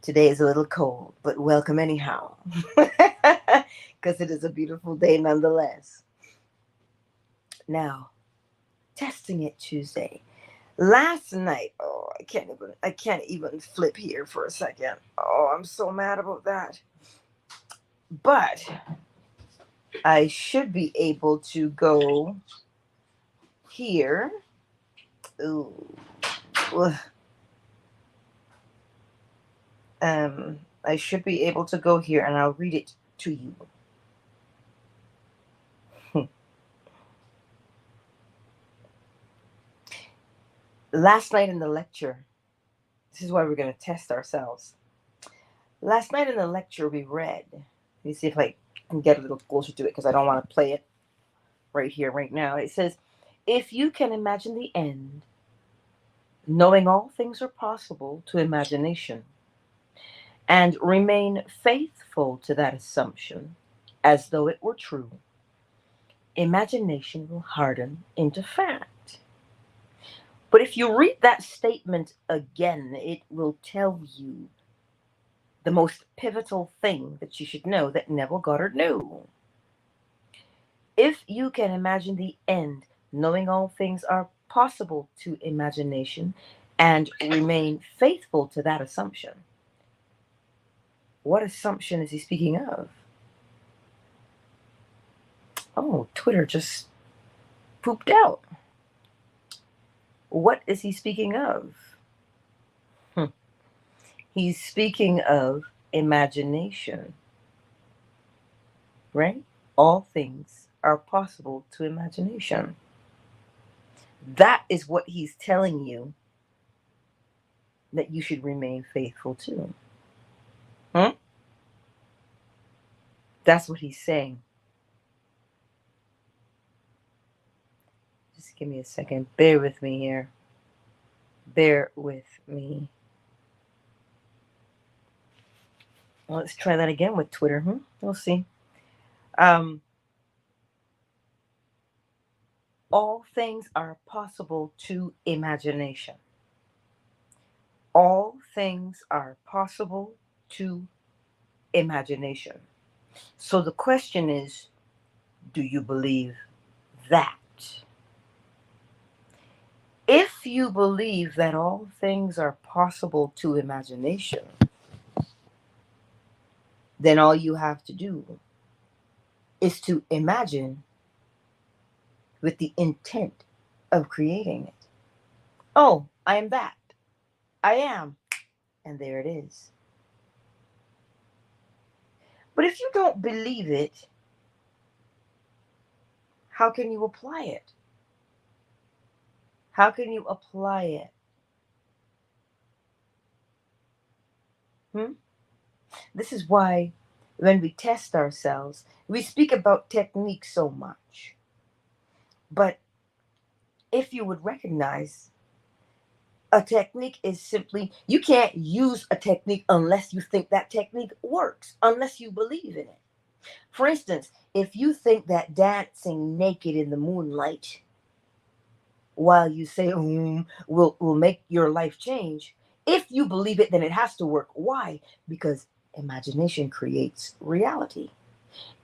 Today is a little cold, but welcome anyhow. Because it is a beautiful day nonetheless. Now, testing it Tuesday. Last night, oh, I can't even flip here for a second. Oh, I'm so mad about that. But I should be able to go here. Ooh. Ugh. I should be able to go here and I'll read it to you. Last night in the lecture, this is why we're going to test ourselves. Last night in the lecture, we read. Let me see if I can get a little closer to it because I don't want to play it right here, right now. It says, if you can imagine the end, knowing all things are possible to imagination, and remain faithful to that assumption as though it were true, imagination will harden into fact. But if you read that statement again, it will tell you the most pivotal thing that you should know that Neville Goddard knew. If you can imagine the end, knowing all things are possible to imagination, and remain faithful to that assumption, what assumption is he speaking of? Oh, Twitter just pooped out. What is he speaking of? He's speaking of imagination, right? All things are possible to imagination. That is what he's telling you that you should remain faithful to. Hmm? That's what he's saying. Just give me a second. Bear with me here. Bear with me. Well, let's try that again with Twitter. We'll see. Um, all things are possible to imagination. All things are possible to imagination. So the question is, do you believe that? If you believe that all things are possible to imagination, then all you have to do is to imagine with the intent of creating it. Oh, I am that. I am. And there it is. But if you don't believe it, how can you apply it? How can you apply it? Hmm? This is why when we test ourselves, we speak about technique so much. But if you would recognize a technique is simply, you can't use a technique unless you think that technique works, unless you believe in it. For instance, if you think that dancing naked in the moonlight while you say will make your life change, if you believe it, then it has to work. Why? Because imagination creates reality.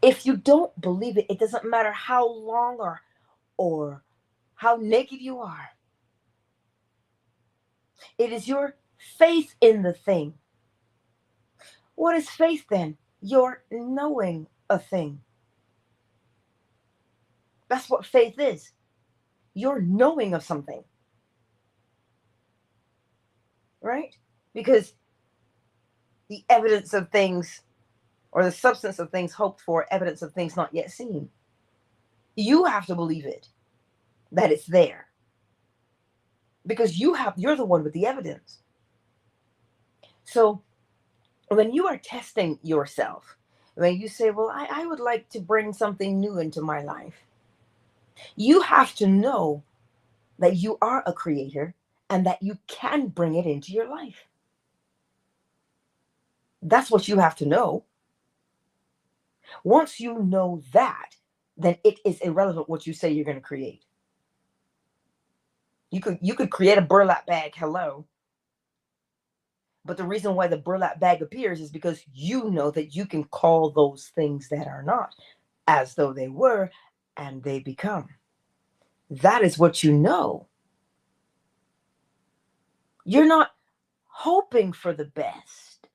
If you don't believe it, it doesn't matter how long or how naked you are. It is your faith in the thing. What is faith then? Your knowing a thing. That's what faith is. Your knowing of something, right? Because the evidence of things, or the substance of things hoped for, evidence of things not yet seen. You have to believe it, that it's there. Because you're the one with the evidence. So when you are testing yourself, when you say, well, I would like to bring something new into my life, you have to know that you are a creator and that you can bring it into your life. That's what you have to know. Once you know that, then it is irrelevant what you say you're going to create. You could create a burlap bag, hello. But the reason why the burlap bag appears is because you know that you can call those things that are not as though they were, and they become. That is what you know. You're not hoping for the best.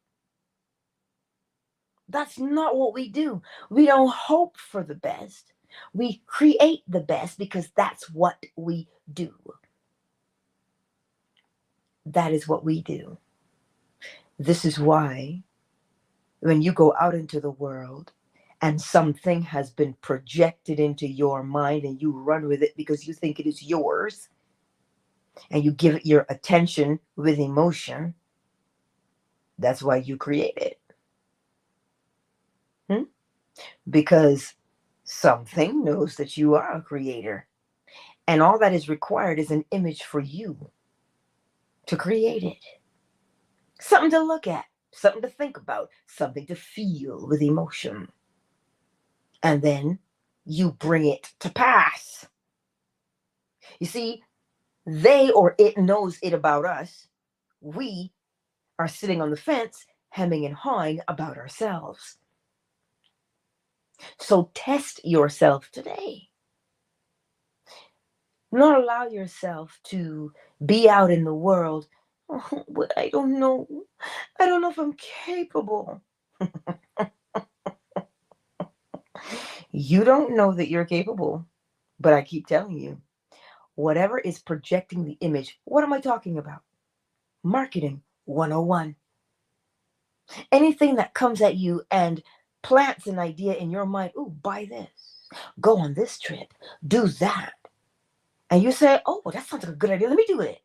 That's not what we do. We don't hope for the best. We create the best because that's what we do. That is what we do. This is why when you go out into the world and something has been projected into your mind and you run with it because you think it is yours and you give it your attention with emotion, that's why you create it. Because something knows that you are a creator. And all that is required is an image for you to create it. Something to look at, something to think about, something to feel with emotion. And then you bring it to pass. You see, they or it knows it about us. We are sitting on the fence, hemming and hawing about ourselves. So test yourself today. Not allow yourself to be out in the world. Oh, but I don't know. I don't know if I'm capable. You don't know that you're capable, but I keep telling you, whatever is projecting the image, what am I talking about? Marketing 101. Anything that comes at you and plants an idea in your mind, ooh, buy this, go on this trip, do that. And you say, oh, well, that sounds like a good idea. Let me do it.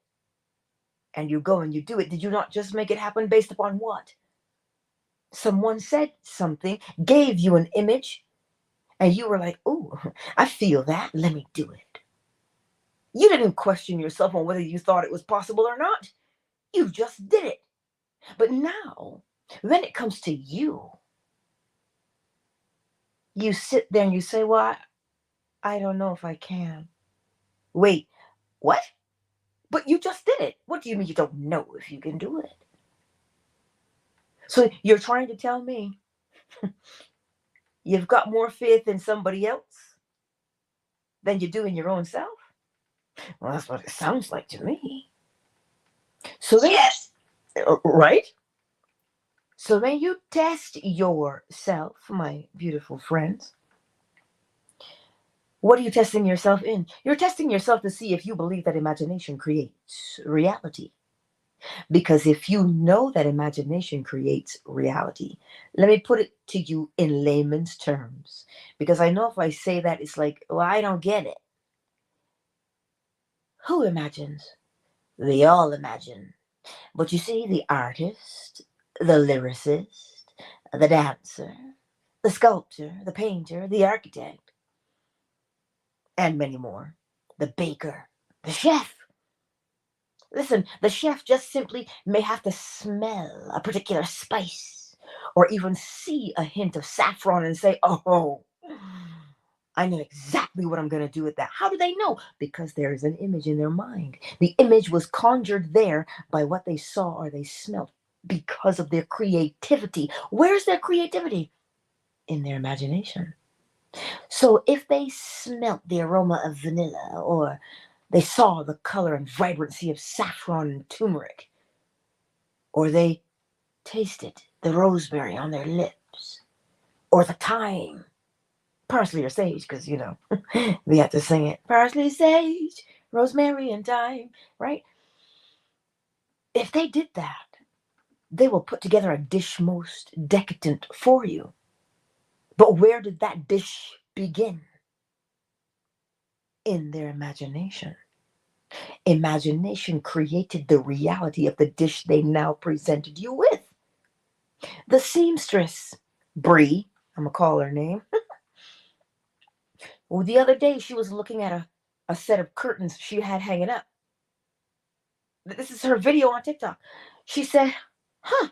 And you go and you do it. Did you not just make it happen based upon what? Someone said something, gave you an image, and you were like, ooh, I feel that. Let me do it. You didn't question yourself on whether you thought it was possible or not. You just did it. But now, when it comes to you, you sit there and you say, well, I don't know if I can. Wait, what? But you just did it. What do you mean you don't know if you can do it? So you're trying to tell me you've got more faith in somebody else than you do in your own self? Well, that's what it sounds like to me. So then, yes, right? So then you test yourself, my beautiful friends. What are you testing yourself in? You're testing yourself to see if you believe that imagination creates reality. Because if you know that imagination creates reality, let me put it to you in layman's terms. Because I know if I say that, it's like, well, I don't get it. Who imagines? We all imagine. But you see, the artist, the lyricist, the dancer, the sculptor, the painter, the architect, and many more, the baker, the chef. Listen, the chef just simply may have to smell a particular spice or even see a hint of saffron and say, oh, I know exactly what I'm going to do with that. How do they know? Because there is an image in their mind. The image was conjured there by what they saw or they smelled because of their creativity. Where's their creativity? In their imagination. So if they smelt the aroma of vanilla or they saw the color and vibrancy of saffron and turmeric, or they tasted the rosemary on their lips, or the thyme, parsley or sage, because, you know, we have to sing it. Parsley, sage, rosemary, and thyme, right? If they did that, they will put together a dish most decadent for you. But where did that dish begin? In their imagination. Imagination created the reality of the dish they now presented you with. The seamstress, Bree, I'm going to call her name. Well, the other day she was looking at a set of curtains she had hanging up. This is her video on TikTok. She said, huh,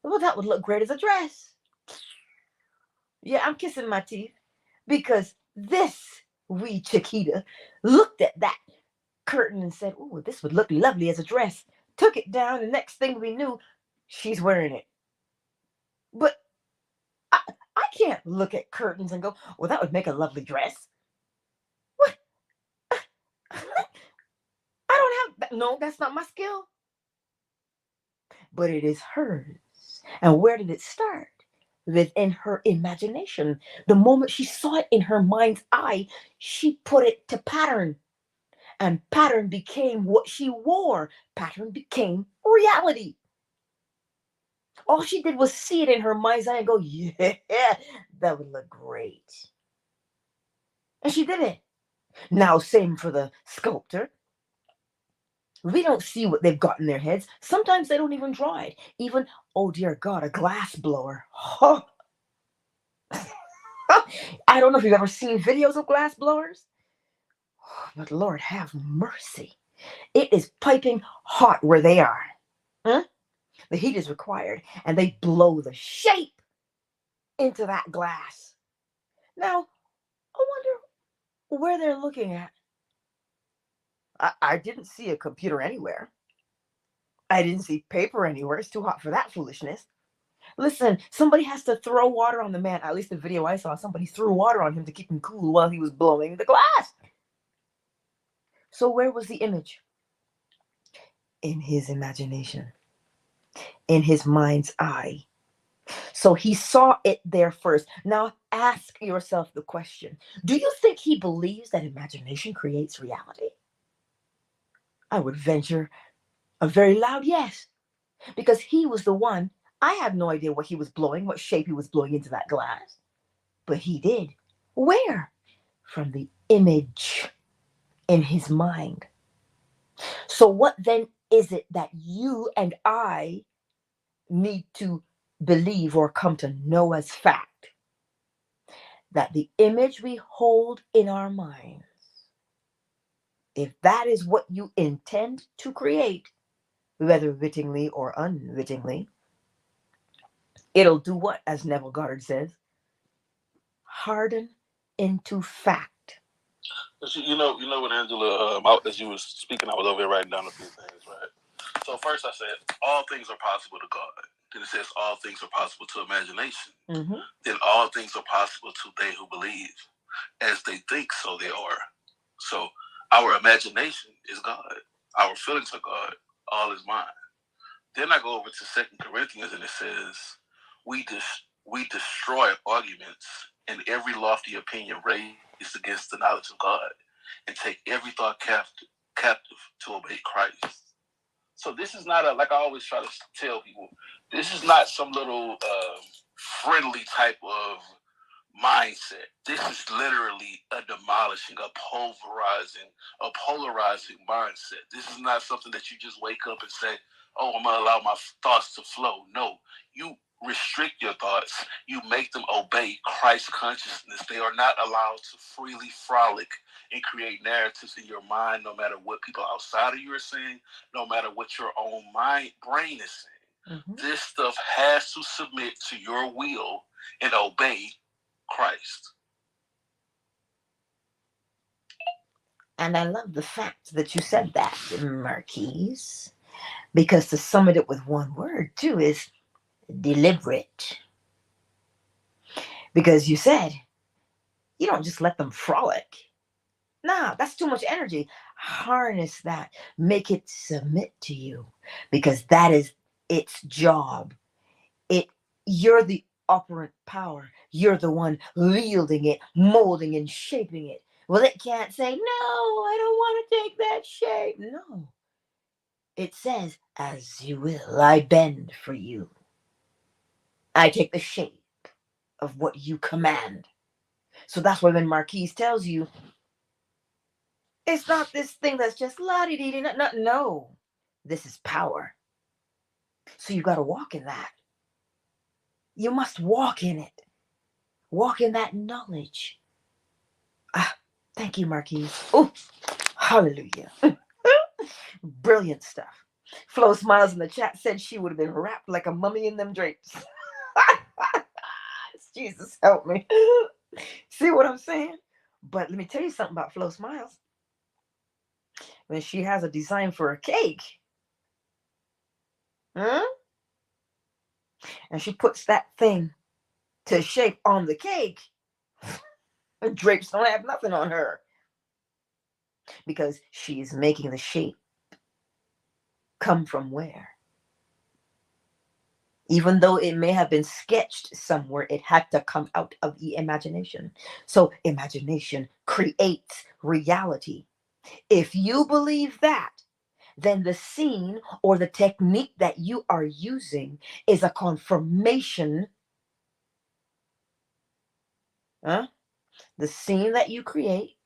well, that would look great as a dress. Yeah, I'm kissing my teeth because this wee Chiquita looked at that curtain and said, oh, this would look lovely as a dress. Took it down, and next thing we knew, she's wearing it. But I, I can't look at curtains and go, well, that would make a lovely dress. What? I don't have, no, that's not my skill. But it is hers. And where did it start? Within her imagination. The moment she saw it in her mind's eye, she put it to pattern. And pattern became what she wore. Pattern became reality. All she did was see it in her mind's eye and go, yeah, that would look great. And she did it. Now, same for the sculptor. We don't see what they've got in their heads. Sometimes they don't even draw it. Even, oh dear God, a glass blower. Oh. I don't know if you've ever seen videos of glass blowers, but Lord have mercy. It is piping hot where they are. Huh? The heat is required, and they blow the shape into that glass. Now, I wonder where they're looking at. I didn't see a computer anywhere. I didn't see paper anywhere. It's too hot for that foolishness. Listen, somebody has to throw water on the man. At least the video I saw, somebody threw water on him to keep him cool while he was blowing the glass. So where was the image? In his imagination, in his mind's eye. So he saw it there first. Now ask yourself the question, do you think he believes that imagination creates reality? I would venture a very loud yes, because he was the one. I had no idea what he was blowing, what shape he was blowing into that glass, but he did. Where? From the image in his mind. So what then is it that you and I need to believe or come to know as fact? That the image we hold in our minds, if that is what you intend to create, whether wittingly or unwittingly, it'll do what, as Neville Goddard says? Harden into fact. You know what, Angela? As you were speaking, I was over here writing down a few things, right? So first, I said all things are possible to God. Then it says all things are possible to imagination. Mm-hmm. Then all things are possible to they who believe. As they think, so they are. So our imagination is God. Our feelings are God. All is mine. Then I go over to 2 Corinthians, and it says, we destroy arguments and every lofty opinion raised against the knowledge of God, and take every thought captive to obey Christ. So this is not like I always try to tell people, this is not some little friendly type of mindset. This is literally a demolishing, a polarizing mindset. This is not something that you just wake up and say, oh, I'm going to allow my thoughts to flow. No, you restrict your thoughts. You make them obey Christ consciousness. They are not allowed to freely frolic and create narratives in your mind, no matter what people outside of you are saying, no matter what your own brain is saying. Mm-hmm. This stuff has to submit to your will and obey Christ. And I love the fact that you said that, Marquise, because to sum it up with one word, too, is deliberate. Because you said, you don't just let them frolic. Nah, that's too much energy. Harness that. Make it submit to you, because that is its job. You're the operant power. You're the one wielding it, molding and shaping it. Well, it can't say, no, I don't want to take that shape. No. It says, as you will, I bend for you. I take the shape of what you command. So that's why when Marquise tells you, it's not this thing that's just la-di-di-di, no. This is power. So you got to walk in that. You must walk in it. Walk in that knowledge. Thank you, Marquise. Oh, hallelujah. Brilliant stuff. Flo Smiles in the chat said she would have been wrapped like a mummy in them drapes. Jesus help me. See what I'm saying? But let me tell you something about Flo Smiles. When she has a design for a cake, and she puts that thing to shape on the cake, the drapes don't have nothing on her because she's making the shape come from where? Even though it may have been sketched somewhere, it had to come out of the imagination. So imagination creates reality. If you believe that, then the scene or the technique that you are using is a confirmation. Huh? The scene that you create,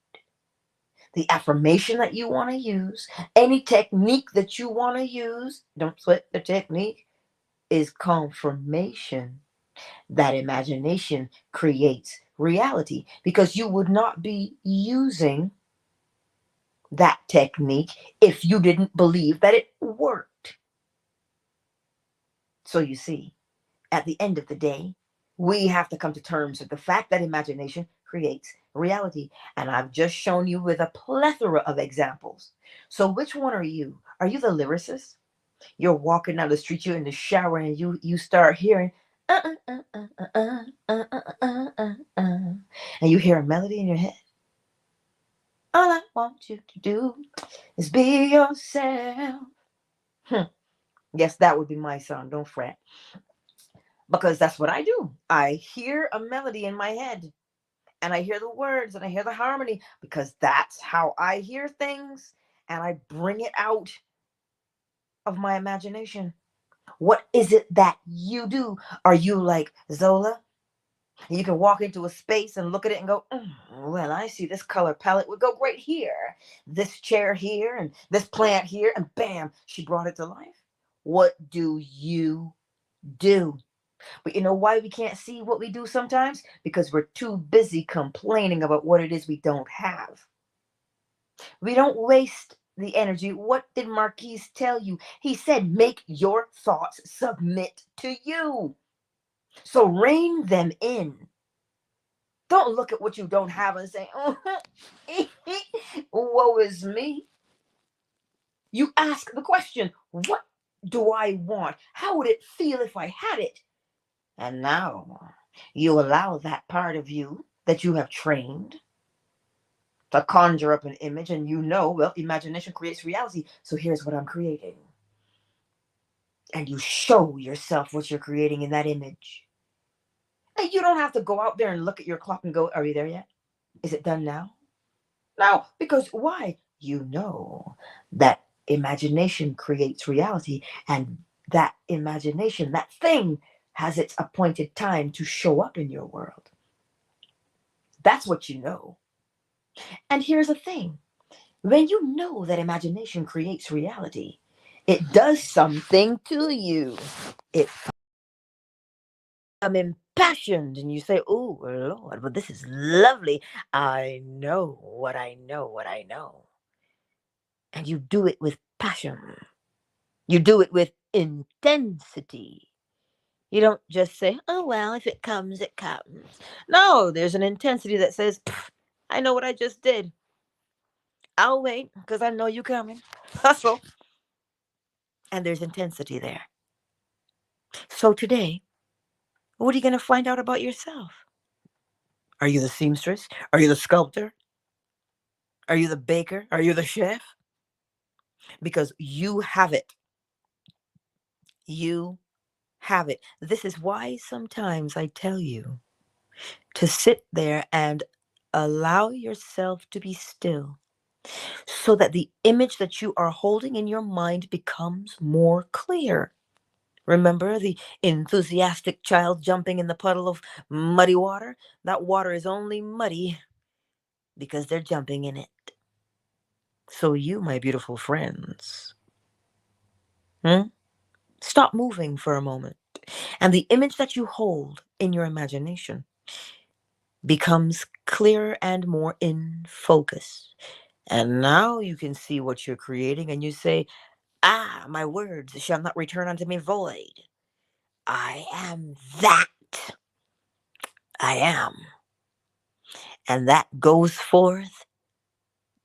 the affirmation that you want to use, any technique that you want to use, don't sweat the technique, is confirmation that imagination creates reality, because you would not be using that technique if you didn't believe that it worked. So you see, at the end of the day, we have to come to terms with the fact that imagination creates reality. And I've just shown you with a plethora of examples. So which one are you? Are you the lyricist? You're walking down the street, you're in the shower, and you start hearing and you hear a melody in your head. All I want you to do is be yourself. Yes, that would be my song. Don't fret. Because that's what I do. I hear a melody in my head and I hear the words and I hear the harmony because that's how I hear things, and I bring it out of my imagination. What is it that you do? Are you like Zola? You can walk into a space and look at it and go, well, I see this color palette would go great here. This chair here and this plant here, and bam, she brought it to life. What do you do? But you know why we can't see what we do sometimes? Because we're too busy complaining about what it is we don't have. We don't waste the energy. What did Marquise tell you? He said, make your thoughts submit to you. So rein them in. Don't look at what you don't have and say, oh, woe is me. You ask the question, what do I want? How would it feel if I had it? And now you allow that part of you that you have trained to conjure up an image, and you know, well, imagination creates reality. So here's what I'm creating. And you show yourself what you're creating in that image. And you don't have to go out there and look at your clock and go, are you there yet? Is it done now? No, because why? You know that imagination creates reality, and that imagination, that thing, has its appointed time to show up in your world. That's what you know. And here's the thing, when you know that imagination creates reality, it does something to you. It impassioned, and you say, oh, Lord, but this is lovely. I know what I know, what I know. And you do it with passion. You do it with intensity. You don't just say, oh, well, if it comes, it comes. No, there's an intensity that says, I know what I just did. I'll wait because I know you coming. Hustle. And there's intensity there. So today, what are you going to find out about yourself? Are you the seamstress? Are you the sculptor? Are you the baker? Are you the chef? Because you have it. You have it. This is why sometimes I tell you to sit there and allow yourself to be still so that the image that you are holding in your mind becomes more clear. Remember the enthusiastic child jumping in the puddle of muddy water? That water is only muddy because they're jumping in it. So you, my beautiful friends, stop moving for a moment. And the image that you hold in your imagination becomes clearer and more in focus. And now you can see what you're creating, and you say, ah, my words shall not return unto me void. I am that. I am. And that goes forth,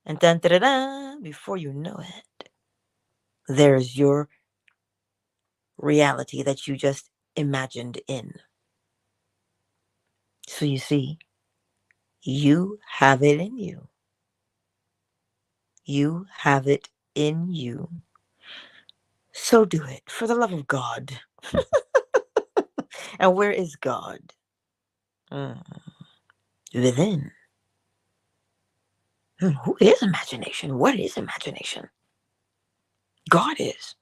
and dun, da, da, da, before you know it, there's your reality that you just imagined in. So you see, you have it in you. You have it in you. So do it for the love of God. And where is God? Mm, within. Who is imagination? What is imagination? God is.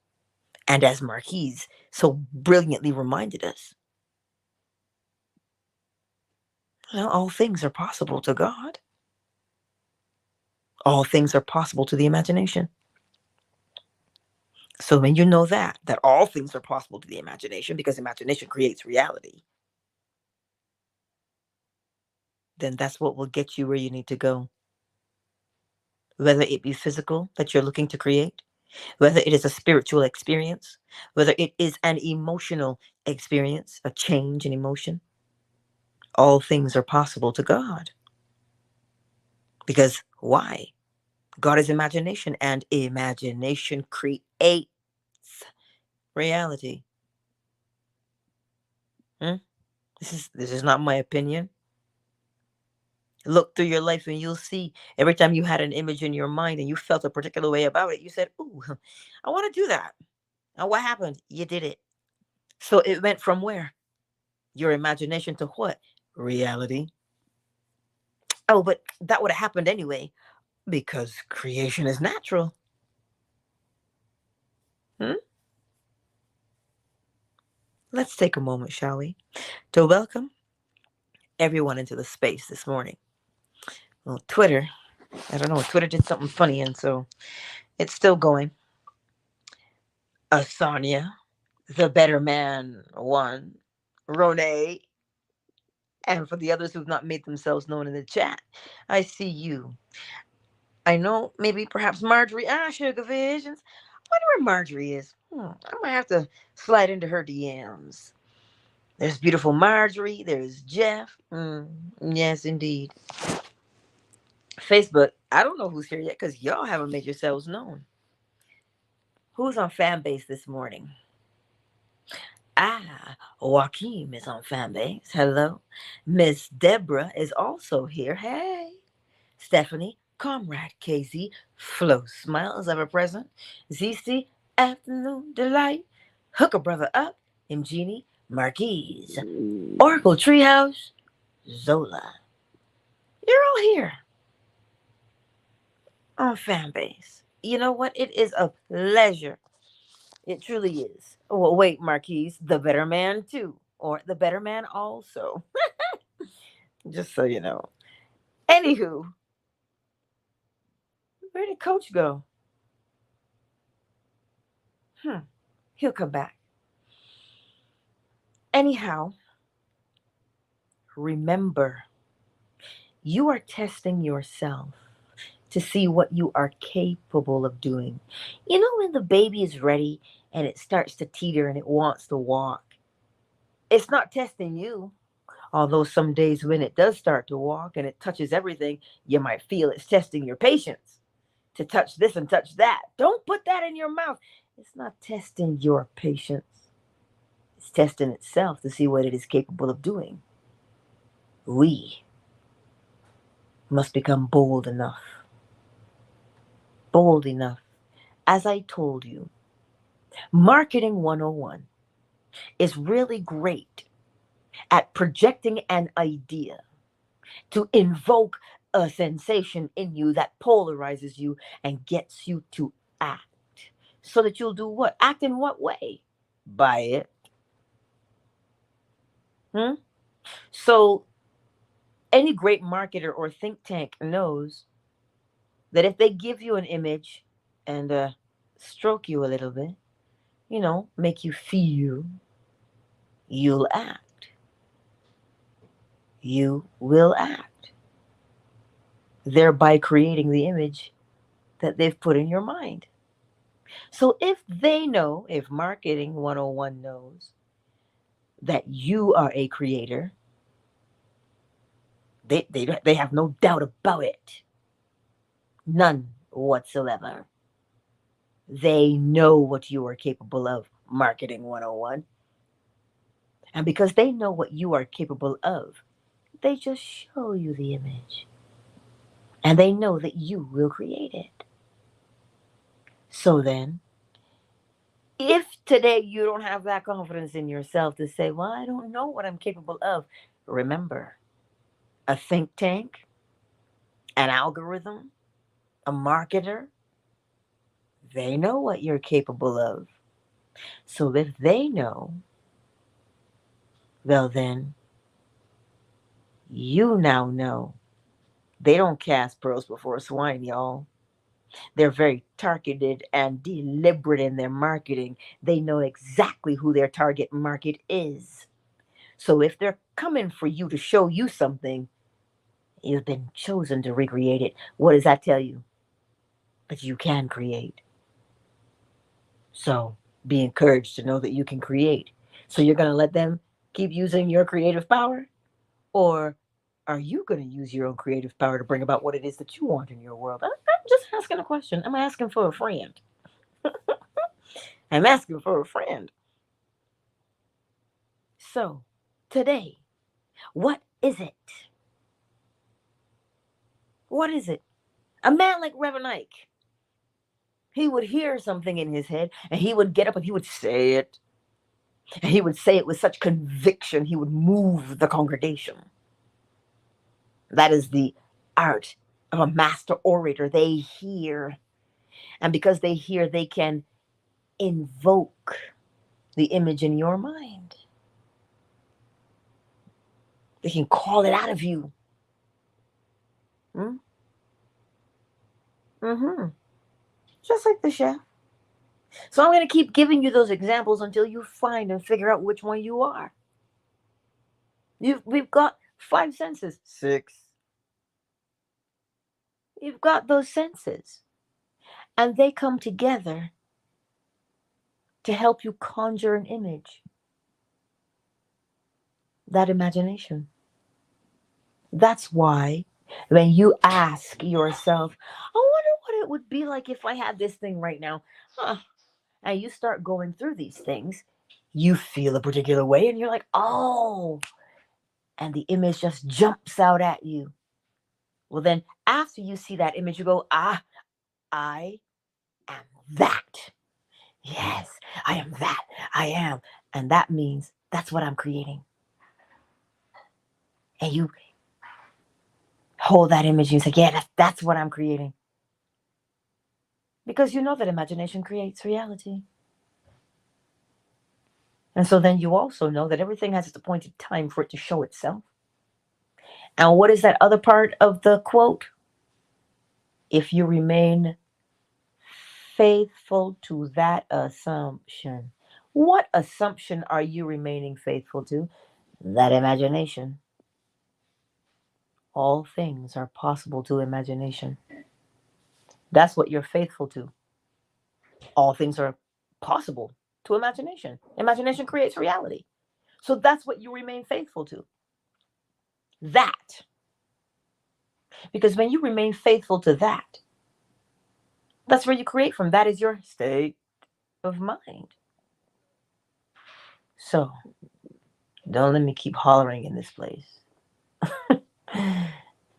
And as Marquise so brilliantly reminded us, all things are possible to God. All things are possible to the imagination. So when you know that all things are possible to the imagination, because imagination creates reality, then that's what will get you where you need to go. Whether it be physical that you're looking to create, whether it is a spiritual experience, whether it is an emotional experience, a change in emotion, all things are possible to God. Because why? God is imagination, and imagination creates reality. Hmm? This is not my opinion. Look through your life and you'll see every time you had an image in your mind and you felt a particular way about it, you said, "Ooh, I want to do that." And what happened? You did it. So it went from where? Your imagination to what? Reality. Oh, but that would have happened anyway because creation is natural. Hmm? Let's take a moment, shall we, to welcome everyone into the space this morning. Well, Twitter, I don't know, Twitter did something funny, and so it's still going. Asanya, the better man, won. Rone, and for the others who've not made themselves known in the chat, I see you. I know maybe perhaps Marjorie. Sugar Visions. I wonder where Marjorie is. I might have to slide into her DMs. There's beautiful Marjorie. There's Jeff. Yes, indeed. Facebook. I don't know who's here yet because y'all haven't made yourselves known. Who's on fan base this morning? Joaquin is on fan base. Hello. Miss Deborah is also here. Hey. Stephanie, Comrade KZ, Flo Smiles ever present. ZC, Afternoon Delight. Hook a brother up. Mgenie, Marquise. Oracle Treehouse, Zola. You're all here on fan base. You know what? It is a pleasure. It truly is. Oh, wait, Marquise, the better man too. Or the better man also. Just so you know. Anywho, where did Coach go? He'll come back. Anyhow, remember, you are testing yourself to see what you are capable of doing. You know, when the baby is ready and it starts to teeter and it wants to walk, it's not testing you. Although some days when it does start to walk and it touches everything, you might feel it's testing your patience to touch this and touch that. Don't put that in your mouth. It's not testing your patience, it's testing itself to see what it is capable of doing. We must become bold enough. As I told you, Marketing 101 is really great at projecting an idea to invoke a sensation in you that polarizes you and gets you to act. So that you'll do what? Act in what way? Buy it. Hmm? So, any great marketer or think tank knows that if they give you an image and stroke you a little bit, make you feel, you'll act. You will act, thereby creating the image that they've put in your mind. So if Marketing 101 knows that you are a creator, they have no doubt about it. None whatsoever. They know what you are capable of, Marketing 101. And because they know what you are capable of, they just show you the image. And they know that you will create it. So then, if today you don't have that confidence in yourself to say, well, I don't know what I'm capable of, remember, a think tank, an algorithm, a marketer, they know what you're capable of. So if they know, well, then you now know. They don't cast pearls before swine, y'all. They're very targeted and deliberate in their marketing. They know exactly who their target market is. So if they're coming for you to show you something, you've been chosen to recreate it. What does that tell you? That you can create. So be encouraged to know that you can create. So you're going to let them keep using your creative power? Or are you going to use your own creative power to bring about what it is that you want in your world? I'm just asking a question. I'm asking for a friend. I'm asking for a friend. So, today, what is it? What is it? A man like Reverend Ike, he would hear something in his head and he would get up and he would say it. And he would say it with such conviction, he would move the congregation. That is the art of a master orator. They hear. And because they hear, they can invoke the image in your mind. They can call it out of you. Mm? Mm-hmm. Just like the chef. So I'm going to keep giving you those examples until you find and figure out which one you are. We've got five senses. Six. You've got those senses. And they come together to help you conjure an image. That imagination. That's why when you ask yourself, I wonder what it would be like if I had this thing right now. Huh. And you start going through these things, you feel a particular way and you're like, oh, and the image just jumps out at you. Well, then after you see that image, you go, I am that. Yes, I am that. I am. And that means that's what I'm creating. And you hold that image and you say, yeah, that's what I'm creating. Because you know that imagination creates reality. And so then you also know that everything has its appointed time for it to show itself. And what is that other part of the quote? If you remain faithful to that assumption. What assumption are you remaining faithful to? That imagination. All things are possible to imagination. That's what you're faithful to. All things are possible to imagination. Imagination creates reality. So that's what you remain faithful to. That. Because when you remain faithful to that, that's where you create from. That is your state of mind. So don't let me keep hollering in this place.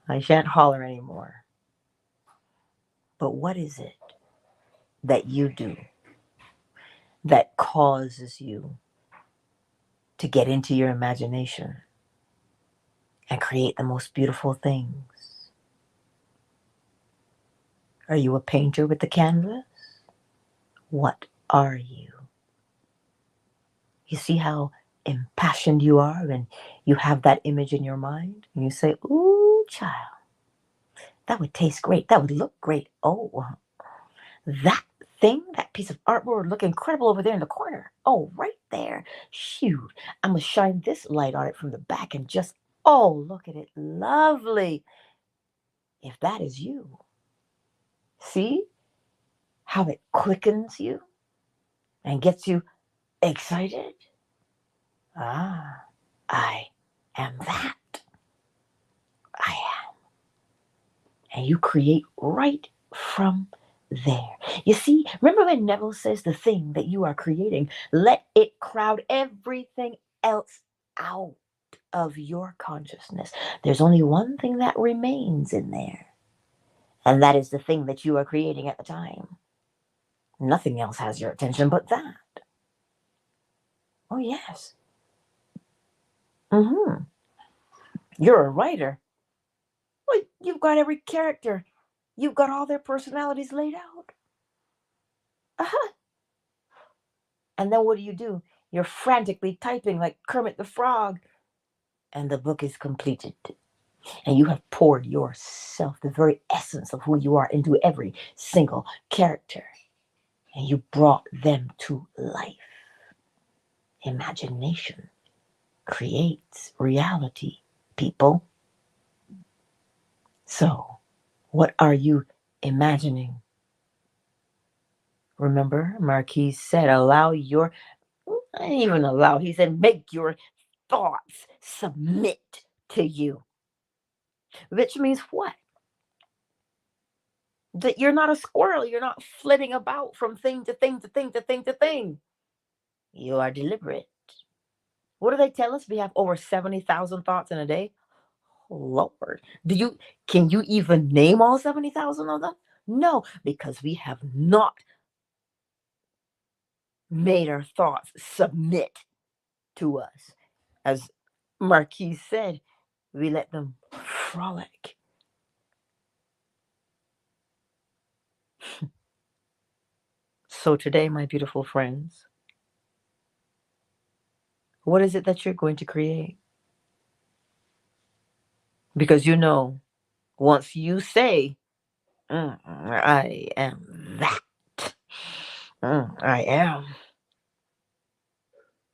I shan't holler anymore. But what is it that you do that causes you to get into your imagination and create the most beautiful things? Are you a painter with the canvas? What are you? You see how impassioned you are when you have that image in your mind and you say, ooh, child, that would taste great. That would look great. Oh, that thing, that piece of artwork would look incredible over there in the corner. Oh, right there. Shoot, I'm going to shine this light on it from the back and just, oh, look at it. Lovely. If that is you, see how it quickens you and gets you excited? Ah, I am that. I am. And you create right from there. You see, remember when Neville says the thing that you are creating, let it crowd everything else out of your consciousness. There's only one thing that remains in there, and that is the thing that you are creating at the time. Nothing else has your attention but that. Oh, yes. Mm-hmm. You're a writer. Well, you've got every character. You've got all their personalities laid out. Uh-huh. And then what do? You're frantically typing like Kermit the Frog, and the book is completed. And you have poured yourself, the very essence of who you are, into every single character. And you brought them to life. Imagination creates reality, people. So, what are you imagining? Remember, Marquis said, allow your, I didn't even allow, he said, make your thoughts submit to you. Which means what? That you're not a squirrel. You're not flitting about from thing to thing to thing to thing to thing. You are deliberate. What do they tell us? We have over 70,000 thoughts in a day. Lord, can you even name all 70,000 of them? No, because we have not made our thoughts submit to us. As Marquis said, we let them frolic. So today, my beautiful friends, what is it that you're going to create? Because once you say, I am that, I am,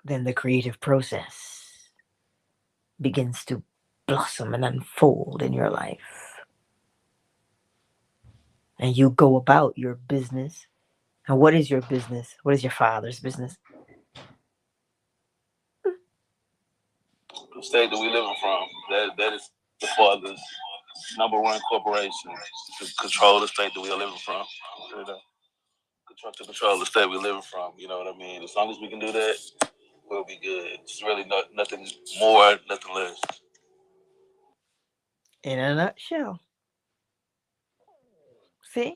then the creative process begins to blossom and unfold in your life. And you go about your business. And what is your business? What is your father's business? The state that we living from, that is the father's number one corporation to control the state that we are living from. You know, to control the state we're living from. You know what I mean? As long as we can do that, we'll be good. It's really nothing more, nothing less. In a nutshell. See?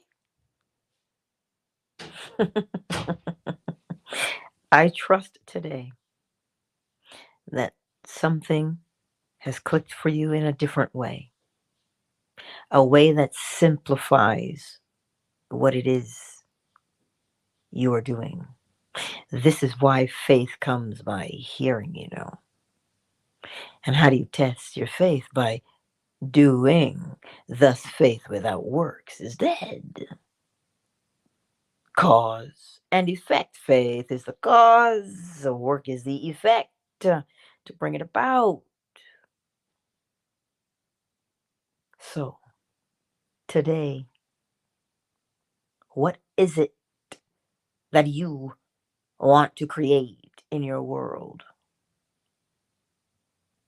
I trust today that something has clicked for you in a different way, a way that simplifies what it is you are doing. This is why faith comes by hearing. And how do you test your faith? By doing. Thus, faith without works is dead. Cause and effect. Faith is the cause, the work is the effect to bring it about. So, today, what is it that you want to create in your world?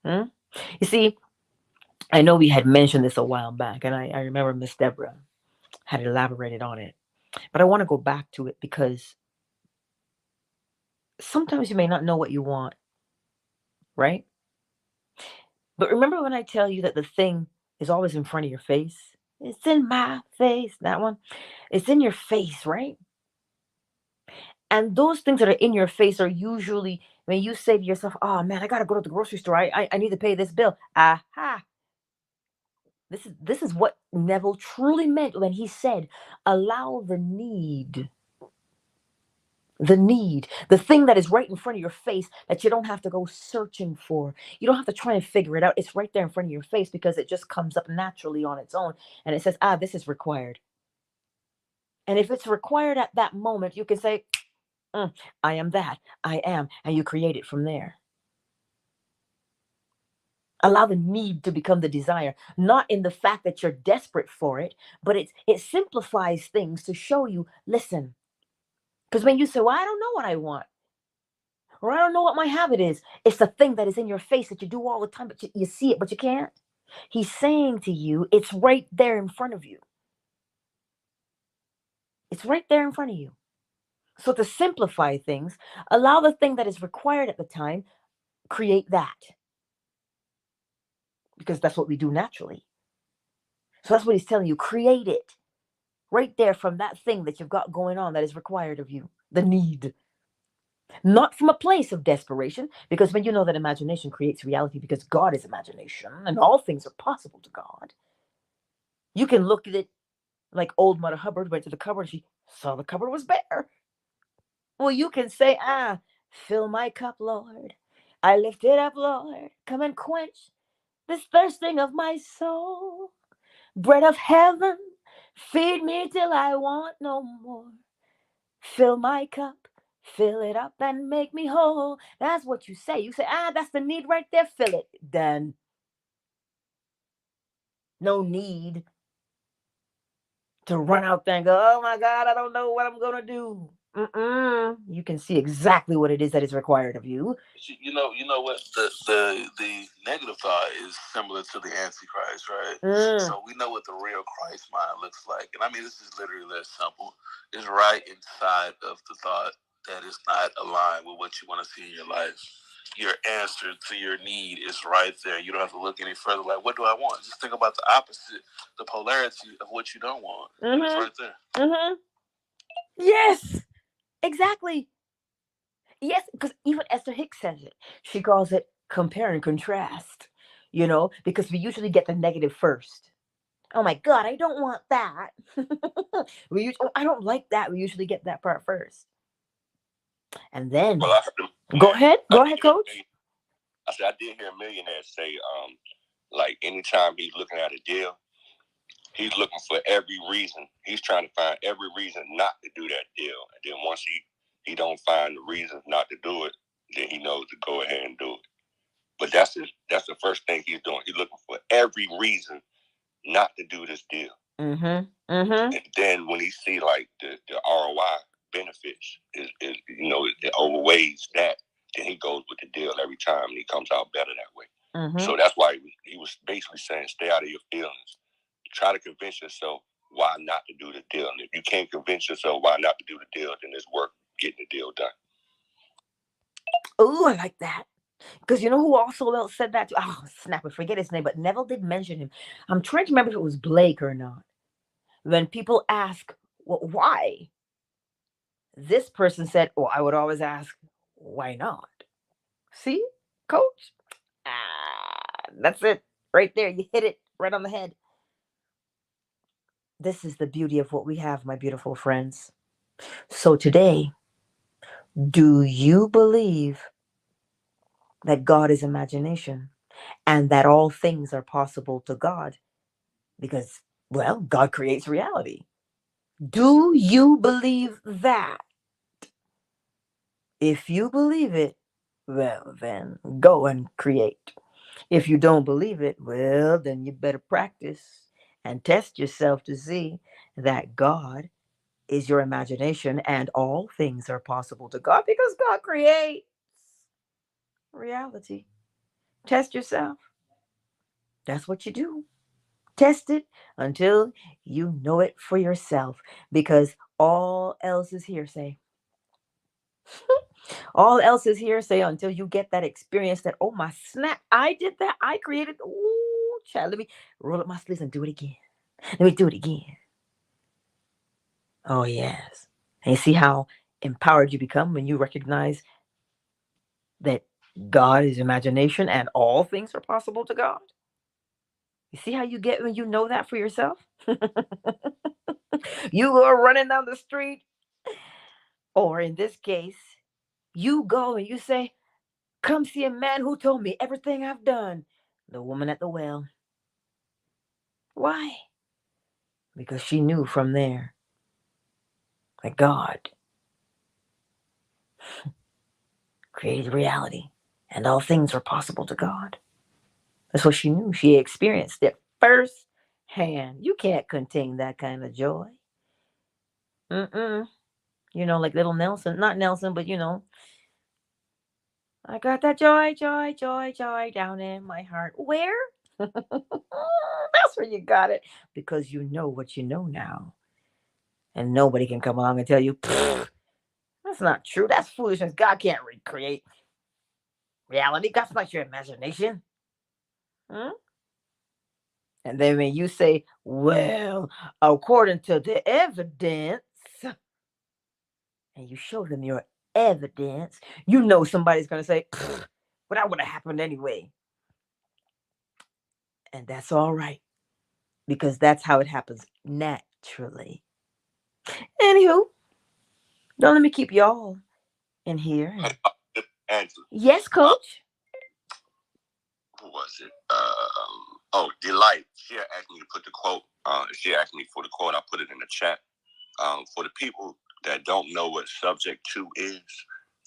Hmm? You see, I know we had mentioned this a while back, and I remember Miss Deborah had elaborated on it. But I want to go back to it because sometimes you may not know what you want, right? But remember when I tell you that the thing is always in front of your face? It's in my face, that one. It's in your face, right? And those things that are in your face are usually when you say to yourself, oh man, I gotta go to the grocery store. I need to pay this bill. Aha. This is what Neville truly meant when he said, allow the thing that is right in front of your face that you don't have to go searching for. You don't have to try and figure it out. It's right there in front of your face because it just comes up naturally on its own. And it says, this is required. And if it's required at that moment, you can say, I am that. I am. And you create it from there. Allow the need to become the desire, not in the fact that you're desperate for it, but it simplifies things to show you, listen. Because when you say, well, I don't know what I want, or I don't know what my habit is, it's the thing that is in your face that you do all the time, but you see it, but you can't. He's saying to you, it's right there in front of you. It's right there in front of you. So to simplify things, allow the thing that is required at the time, create that, because that's what we do naturally. So that's what he's telling you. Create it right there from that thing that you've got going on that is required of you. The need. Not from a place of desperation, because when you know that imagination creates reality, because God is imagination and all things are possible to God, you can look at it like old Mother Hubbard went to the cupboard. She saw the cupboard was bare. Well, you can say, fill my cup, Lord. I lift it up, Lord. Come and quench this thirsting of my soul. Bread of heaven, feed me till I want no more. Fill my cup, fill it up and make me whole. That's what you say. You say, that's the need right there. Fill it. Then no need to run out there and go, oh my God, I don't know what I'm going to do. You can see exactly what it is that is required of you. You know what? The negative thought is similar to the Antichrist, right? So we know what the real Christ mind looks like. And I mean, this is literally that simple. It's right inside of the thought that is not aligned with what you want to see in your life. Your answer to your need is right there. You don't have to look any further. Like, what do I want? Just think about the opposite, the polarity of what you don't want. And it's right there. Yes, exactly. Yes, because even Esther Hicks says it. She calls it compare and contrast, because we usually get the negative first. Oh my God, I don't want that. I don't like that. We usually get that part first. And then, well, I heard go ahead, Coach. I said, I did hear a millionaire say, like anytime he's looking at a deal, he's looking for every reason. He's trying to find every reason not to do that deal. And then once he don't find the reasons not to do it, then he knows to go ahead and do it. But that's the first thing he's doing. He's looking for every reason not to do this deal. And then when he see like the ROI benefits is it overweighs that, then he goes with the deal every time and he comes out better that way. So that's why he was basically saying, stay out of your feelings. Try to convince yourself why not to do the deal. And if you can't convince yourself why not to do the deal, then it's worth getting the deal done. Oh, I like that. Because you know who also said that too? Oh, snap, I forget his name, but Neville did mention him. I'm trying to remember if it was Blake or not. When people ask, well, why? This person said, oh, I would always ask, why not? See, Coach? That's it. Right there. You hit it right on the head. This is the beauty of what we have, my beautiful friends. So today, do you believe that God is imagination and that all things are possible to God? Because, well, God creates reality. Do you believe that? If you believe it, well, then go and create. If you don't believe it, well, then you better practice and test yourself to see that God is your imagination and all things are possible to God, because God creates reality. Test yourself. That's what you do. Test it until you know it for yourself, because all else is hearsay. All else is hearsay until you get that experience that, oh my snap, I did that. I created. Ooh, child, let me roll up my sleeves and do it again. Let me do it again. Oh, yes. And you see how empowered you become when you recognize that God is imagination and all things are possible to God? You see how you get when you know that for yourself? You are running down the street, or in this case, you go and you say, come see a man who told me everything I've done. The woman at the well. Why? Because she knew from there that God created reality and all things were possible to God. That's what she knew. She experienced it first hand. You can't contain that kind of joy. Like little Nelson, not Nelson, but I got that joy, joy, joy, joy down in my heart. Where? That's where you got it. Because you know what you know now. And nobody can come along and tell you, that's not true. That's foolishness. God can't recreate. reality. That's not your imagination. Hmm? And then when you say, well, according to the evidence, and you show them your evidence, you know somebody's going to say, but that would have happened anyway. And that's all right, because that's how it happens naturally. Anywho, don't let me keep y'all in here. Angela, Yes, coach. who was it? Oh, Delight. She had asked me to put the quote. She asked me for the quote. I put it in the chat. For the people that don't know what subject to is,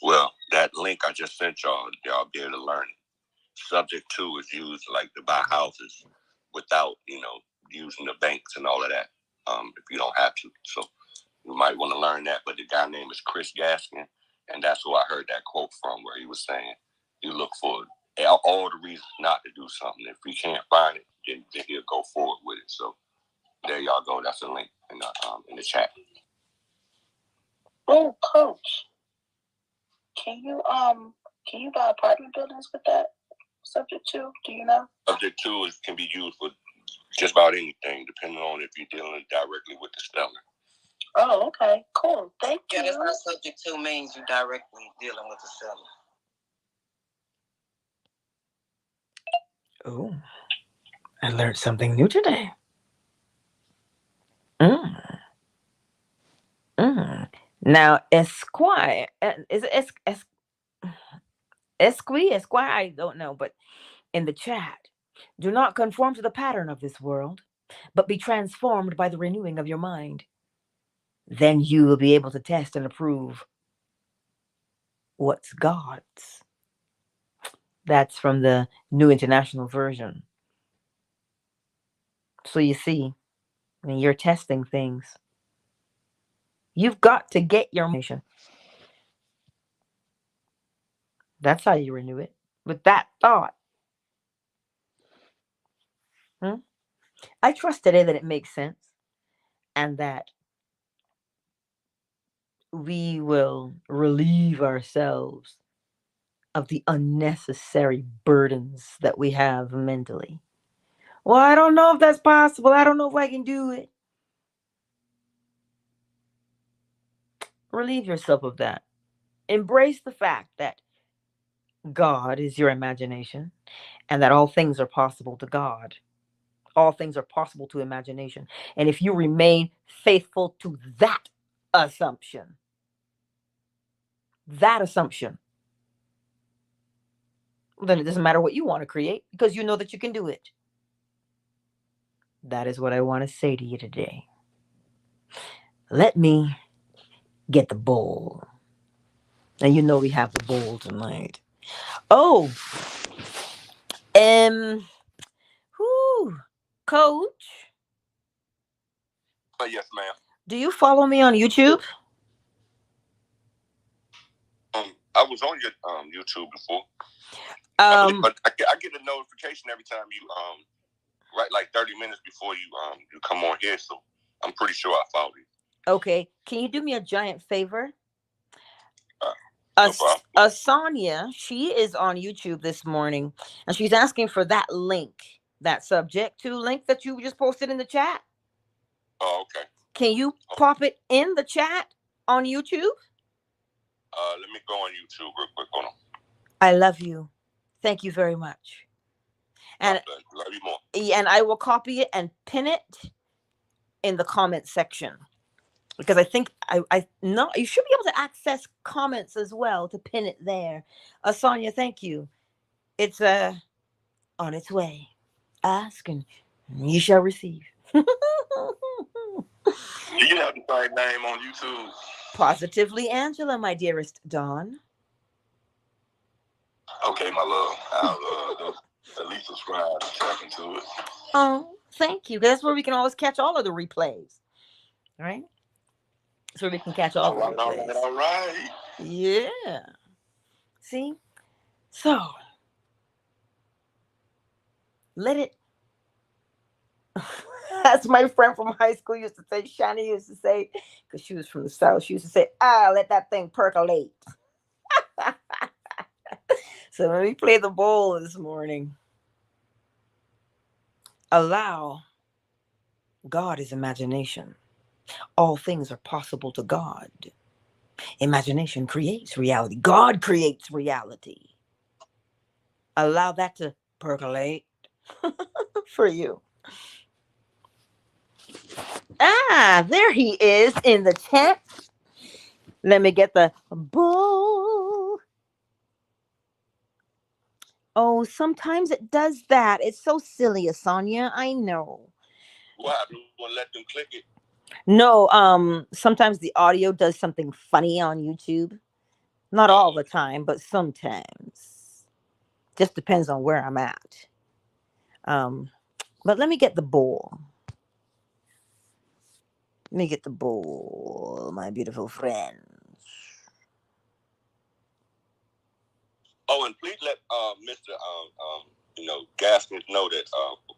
well, that link I just sent y'all be able to learn it. Subject to is used like to buy houses without, using the banks and all of that. If you don't have to. So you might want to learn that. But the guy name is Chris Gaskin, and that's who I heard that quote from, where he was saying, you look for all the reasons not to do something. If you can't find it, then he'll go forward with it. So there y'all go. That's a link in the chat. Oh, coach, can you buy apartment buildings with that subject to? Do you know? Subject to can be used for just about anything, depending on if you're dealing directly with the seller. Oh, okay, cool. Thank you. Yeah, that's not subject to means you're directly dealing with the seller. Oh, I learned something new today. Now, Esquire, is it Esquire? I don't know, but in the chat, do not conform to the pattern of this world, but be transformed by the renewing of your mind. Then you will be able to test and approve what's God's. That's from the New International Version. So you see, when you're testing things, you've got to get your information. That's how you renew it. With that thought. I trust today that it makes sense and that we will relieve ourselves of the unnecessary burdens that we have mentally. Well, I don't know if that's possible. I don't know if I can do it. Relieve yourself of that. Embrace the fact that God is your imagination and that all things are possible to God. All things are possible to imagination. And if you remain faithful to that assumption, then it doesn't matter what you want to create because you know that you can do it. That is what I want to say to you today. Let me get the bowl. And you know we have the bowl tonight. Oh, Coach. Yes, ma'am. Do you follow me on YouTube? I was on your YouTube before. But I get a notification every time you right, like 30 minutes before you come on here, so I'm pretty sure I followed you. Okay, can you do me a giant favor? No problem. Asanya, she is on YouTube this morning, and she's asking for that link, that subject to link that you just posted in the chat. Oh, okay. Can you pop it in the chat on YouTube? Let me go on YouTube real quick. Hold on. I love you. Thank you very much. And love you more. And I will copy it and pin it in the comment section. Because I think I know you should be able to access comments as well to pin it there. Asanya, thank you. It's on its way. Ask and you shall receive. Do you have the right name on YouTube? Positively Angela, my dearest Dawn. Okay, my love. I'll at least subscribe and check into it. Oh, thank you. That's where we can always catch all of the replays. All right? That's where we can catch all the replays. All right. Yeah. See? So, let it... That's my friend from high school used to say, Shani used to say, because she was from the South, she used to say, let that thing percolate. So let me play the bowl this morning. Allow God is imagination. All things are possible to God. Imagination creates reality. God creates reality. Allow that to percolate for you. Ah, there he is in the chat. Let me get the bowl. Oh, sometimes it does that. It's so silly, Asanya. I know. What happened? You want to let them click it? No, sometimes the audio does something funny on YouTube. Not all the time, but sometimes. Just depends on where I'm at. But let me get the bowl. Let me get the bowl, my beautiful friends. Oh, and please let Mr. Gaskins know that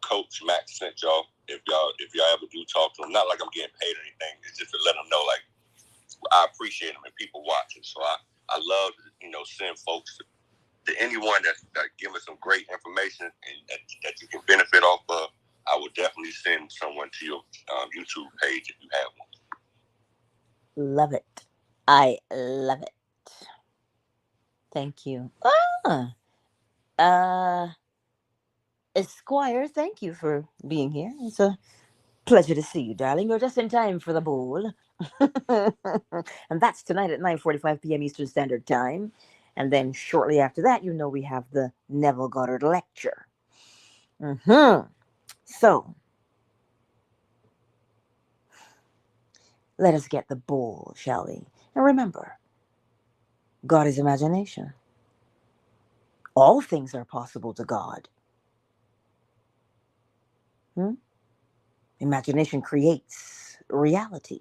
Coach Max sent y'all. If y'all ever do talk to him, not like I'm getting paid or anything. It's just to let him know, like, I appreciate him and people watching. So I love send folks to anyone that give us some great information and that you can benefit off of. I would definitely send someone to your YouTube page if you have one. Love it. I love it. Thank you. Esquire, thank you for being here. It's a pleasure to see you, darling. You're just in time for the bowl. And that's tonight at 9:45 p.m. Eastern Standard Time. And then shortly after that, we have the Neville Goddard lecture. So, let us get the bowl, shall we? And remember, God is imagination. All things are possible to God. Imagination creates reality.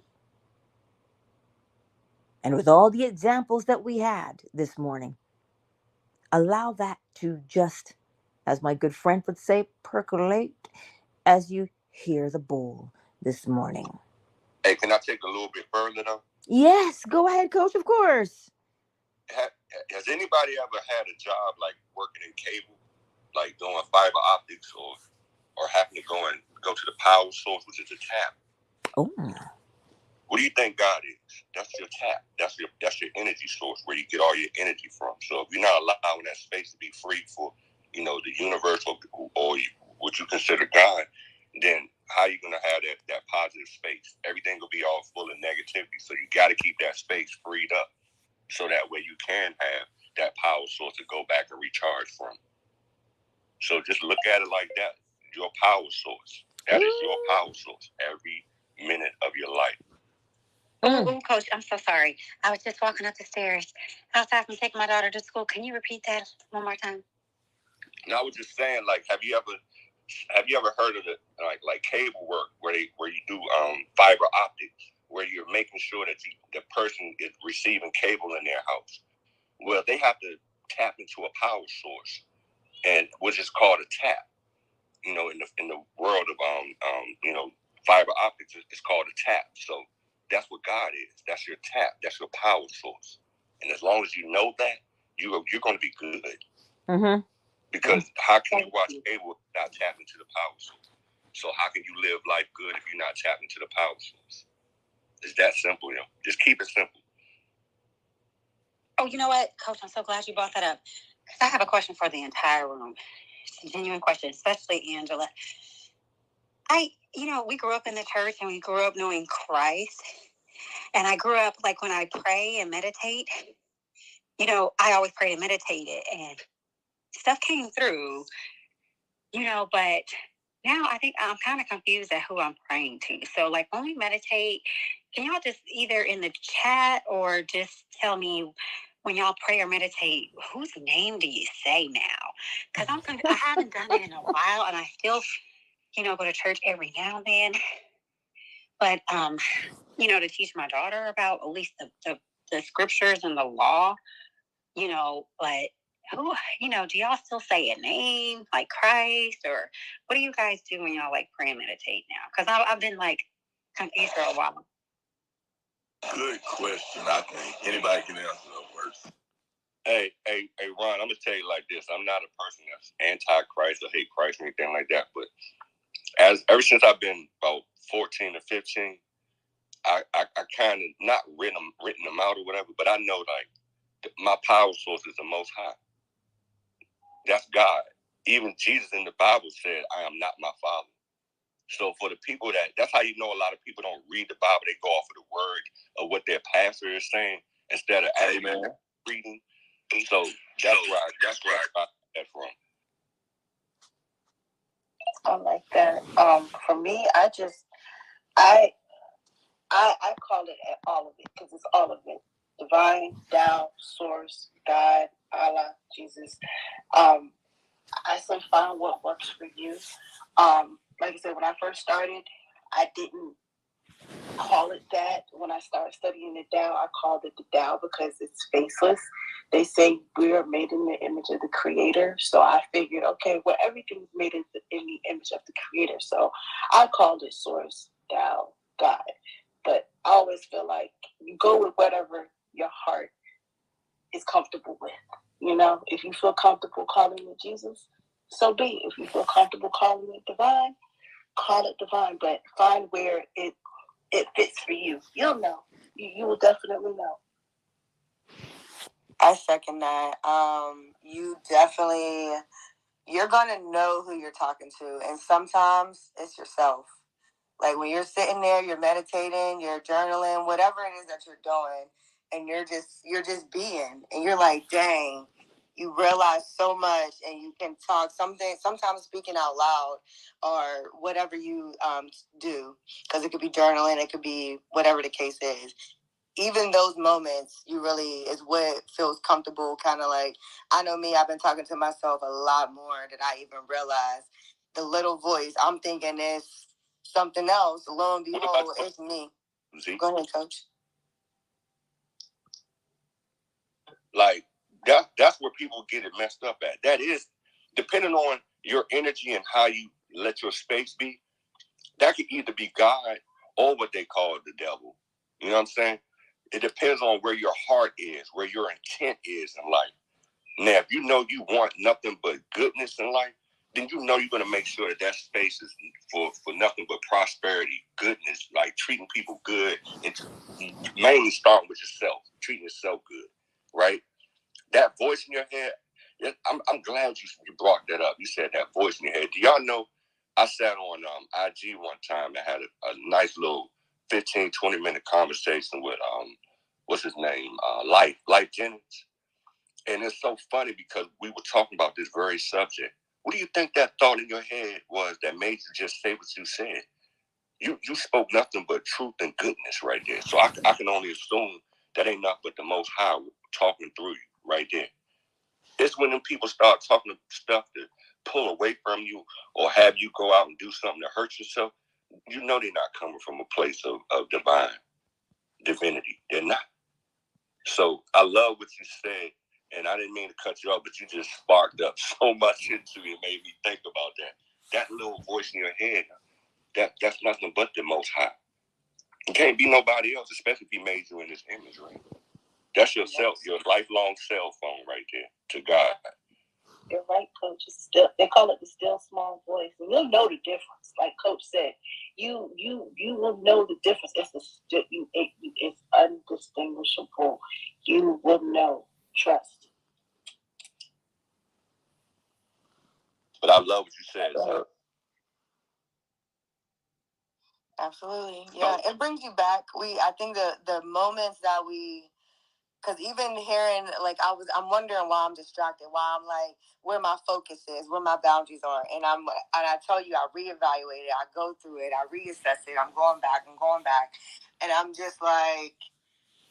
And with all the examples that we had this morning, allow that to just, as my good friend would say, percolate as you hear the bowl this morning. Hey, can I take a little bit further though? Yes, go ahead, Coach, of course. Has anybody ever had a job like working in cable, like doing fiber optics, or having to go to the power source, which is a tap? Oh. What do you think God is? That's your tap. That's your energy source where you get all your energy from. So if you're not allowing that space to be free for, the universe or what you consider God, then how are you going to have that positive space? Everything will be all full of negativity. So you got to keep that space freed up so that way you can have that power source to go back and recharge from. So just look at it like that. Your power source. That is your power source every minute of your life. Oh, Coach, I'm so sorry. I was just walking up the stairs outside from taking my daughter to school. Can you repeat that one more time? No, I was just saying, like, have you ever heard of like cable work where you do fiber optics, where you're making sure that the person is receiving cable in their house? Well, they have to tap into a power source, and which is called a tap. In the world of fiber optics, it's called a tap. So that's what God is. That's your tap. That's your power source. And as long as you know that, you're going to be good. Mm-hmm. Because how can you watch cable without tapping into the power source? So how can you live life good if you're not tapping into the power source? It's that simple, Just keep it simple. Oh, you know what, Coach? I'm so glad you brought that up. Because I have a question for the entire room. It's a genuine question, especially Angela. We grew up in the church and we grew up knowing Christ. And I grew up, like, when I pray and meditate, I always prayed and meditated. And stuff came through, but now I think I'm kind of confused at who I'm praying to. So, like, when we meditate, can y'all just either in the chat or just tell me when y'all pray or meditate, whose name do you say now? Because I haven't done it in a while, and I still, go to church every now and then. But, to teach my daughter about at least the scriptures and the law, but who, do y'all still say a name like Christ, or what do you guys do when y'all like pray and meditate now? Because I've been like confused for a while. Good question. I think anybody can answer that first. Hey, Ron, I'm gonna tell you like this. I'm not a person that's anti-Christ or hate Christ or anything like that. But ever since I've been about 14 or 15, I kind of not written them out or whatever. But I know like my power source is the Most High. That's God. Even Jesus in the Bible said, "I am not my Father." So for the people that's how you know a lot of people don't read the Bible. They go off of the word of what their pastor is saying instead of actually reading. So that's where I got that from. I like that. For me, I call it all of it because it's all of it. Divine, Tao, Source, God, Allah, Jesus. I say find what works for you. Like I said, when I first started, I didn't call it that. When I started studying the Tao, I called it the Tao because it's faceless. They say we are made in the image of the Creator. So I figured, okay, well, everything's made in the image of the Creator. So I called it Source, Tao, God. But I always feel like you go with whatever your heart is comfortable with. You know, if you feel comfortable calling it Jesus, so be it. If you feel comfortable calling it divine, call it divine. But find where it fits for you. You'll know. You will definitely know. I second that. You're gonna know who you're talking to, and sometimes it's yourself. Like when you're sitting there, you're meditating, you're journaling, whatever it is that you're doing, and you're just being, and you're like, dang, you realize so much, and you can talk sometimes speaking out loud, or whatever you do, because it could be journaling, it could be whatever the case is. Even those moments, you really is what feels comfortable. Kind of like, I know me, I've been talking to myself a lot more than I even realized. The little voice, I'm thinking is something else. Lo and behold, it's me. Go ahead, Coach. Like that's where people get it messed up at. That is, depending on your energy and how you let your space be, that could either be God or what they call the devil. You know what I'm saying? It depends on where your heart is, where your intent is in life. Now, if you know you want nothing but goodness in life, then you know you're going to make sure that space is for nothing but prosperity, goodness, like treating people good, and mainly starting with yourself, treating yourself good, right? That voice in your head, I'm glad you brought that up. You said that voice in your head. Do y'all know I sat on IG one time and had a nice little 15, 20-minute conversation with, what's his name? Life Jennings. And it's so funny because we were talking about this very subject. What do you think that thought in your head was that made you just say what you said? You spoke nothing but truth and goodness right there. So I can only assume that ain't nothing but the Most High talking through you right there. It's when them people start talking stuff to pull away from you or have you go out and do something to hurt yourself. You know they're not coming from a place of divine divinity. They're not. So I love what you said, and I didn't mean to cut you off, but you just sparked up so much into me and made me think about that. That little voice in your head, that's nothing but the Most High. It can't be nobody else, especially if he made you in his image, right? That's your lifelong cell phone right there to God. You're right, Coach. They call it the still small voice, and you'll know the difference. Like Coach said, you will know the difference. It's undistinguishable. You will know. Trust. But I love what you said. So. Absolutely, yeah. It brings you back. I think the moments that because even hearing, like, I'm wondering why I'm distracted, why I'm like, where my focus is, where my boundaries are. And I tell you, I reevaluate it, I go through it, I reassess it, I'm going back. And I'm just like,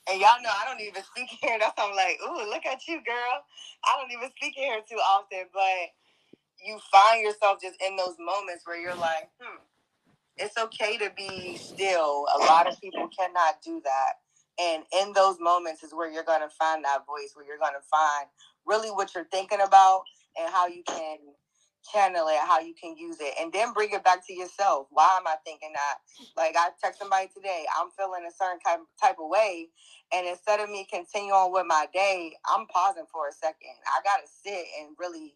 and y'all know I don't even speak here. That's why I'm like, ooh, look at you, girl. I don't even speak here too often, but you find yourself just in those moments where you're like, it's okay to be still. A lot of people cannot do that. And in those moments is where you're going to find that voice, where you're going to find really what you're thinking about and how you can channel it, how you can use it, and then bring it back to yourself. Why am I thinking that? Like, I text somebody today, I'm feeling a certain type of way, and instead of me continue on with my day, I'm pausing for a second. I gotta sit and really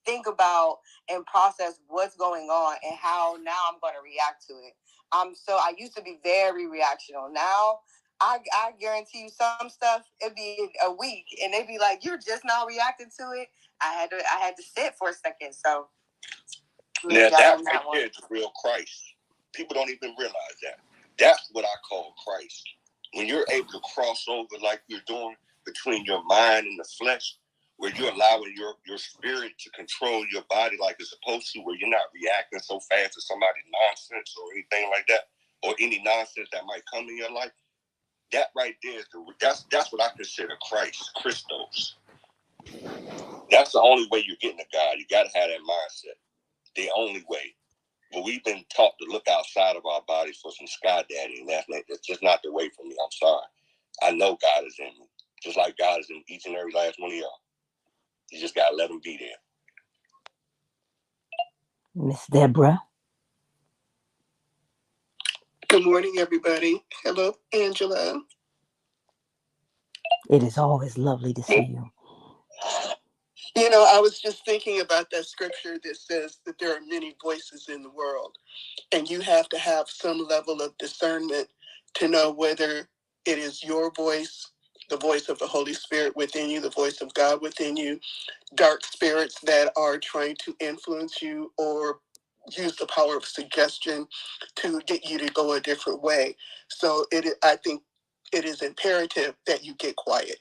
think about and process what's going on and how now I'm going to react to it. I used to be very reactional. Now I guarantee you some stuff, it'd be a week and they'd be like, you're just now reacting to it. I had to sit for a second. So now that right there is the real Christ. People don't even realize that. That's what I call Christ. When you're able to cross over like you're doing between your mind and the flesh, where you're allowing your spirit to control your body like it's supposed to, where you're not reacting so fast to somebody's nonsense or anything like that, or any nonsense that might come in your life. That right there is that's what I consider Christ, Christos. That's the only way you're getting to God. You got to have that mindset. The only way. But we've been taught to look outside of our bodies for some sky daddy, and that's just not the way for me. I'm sorry. I know God is in me, just like God is in each and every last one of y'all. You just got to let him be there. Miss Deborah. Good morning, everybody. Hello, Angela. It is always lovely to see you. You know, I was just thinking about that scripture that says that there are many voices in the world, and you have to have some level of discernment to know whether it is your voice, the voice of the Holy Spirit within you, the voice of God within you, dark spirits that are trying to influence you or use the power of suggestion to get you to go a different way. So I think it is imperative that you get quiet.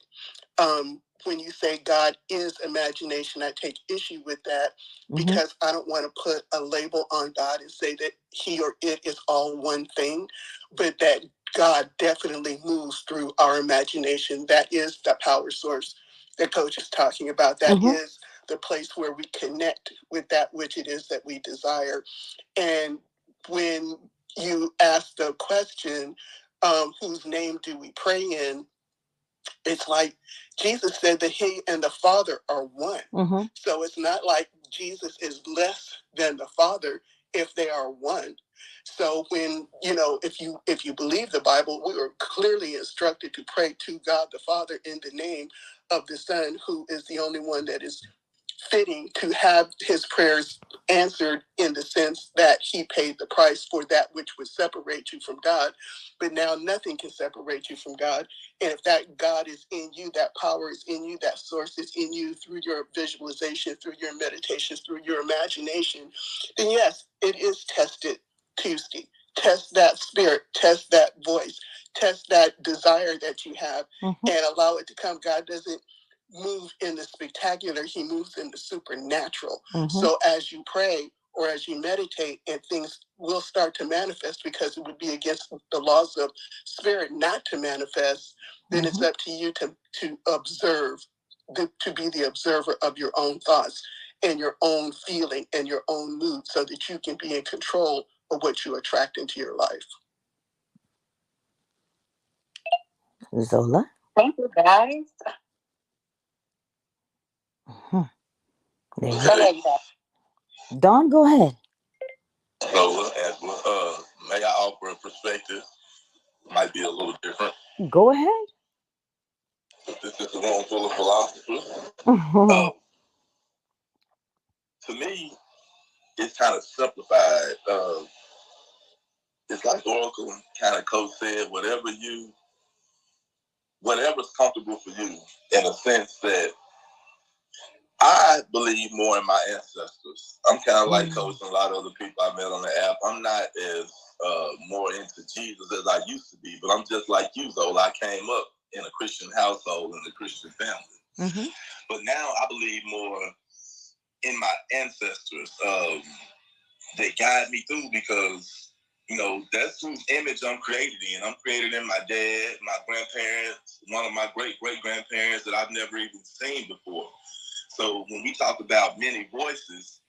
When you say God is imagination, I take issue with that because I don't want to put a label on God and say that he or it is all one thing, but that God definitely moves through our imagination. That is the power source that Coach is talking about. That is the place where we connect with that which it is that we desire. And when you ask the question, whose name do we pray in? It's like Jesus said that he and the Father are one. So it's not like Jesus is less than the Father if they are one. So when, if you believe the Bible, we were clearly instructed to pray to God the Father in the name of the Son, who is the only one that is fitting to have his prayers answered in the sense that he paid the price for that which would separate you from God. But now nothing can separate you from God. And if that God is in you, that power is in you, that source is in you through your visualization, through your meditations, through your imagination, then yes, it is tested Tuesday. Test that spirit, test that voice, test that desire that you have, and allow it to come. God doesn't move in the spectacular, he moves in the supernatural. So as you pray or as you meditate, and things will start to manifest, because it would be against the laws of spirit not to manifest, then it's up to you to observe, to be the observer of your own thoughts and your own feeling and your own mood, so that you can be in control of what you attract into your life. Zola. Thank you, guys. Dawn, go ahead. So, may I offer a perspective? Might be a little different. Go ahead. This is the room full of philosophers. To me, it's kind of simplified. It's like Oracle kind of Coach said, whatever's comfortable for you, in a sense that I believe more in my ancestors. I'm kind of like Coach and a lot of other people I met on the app. I'm not as more into Jesus as I used to be, but I'm just like you, Zola. I came up in a Christian household and a Christian family. But now I believe more in my ancestors. They guide me through, because that's whose image I'm created in. I'm created in my dad, my grandparents, one of my great-great-grandparents that I've never even seen before. So when we talk about many voices,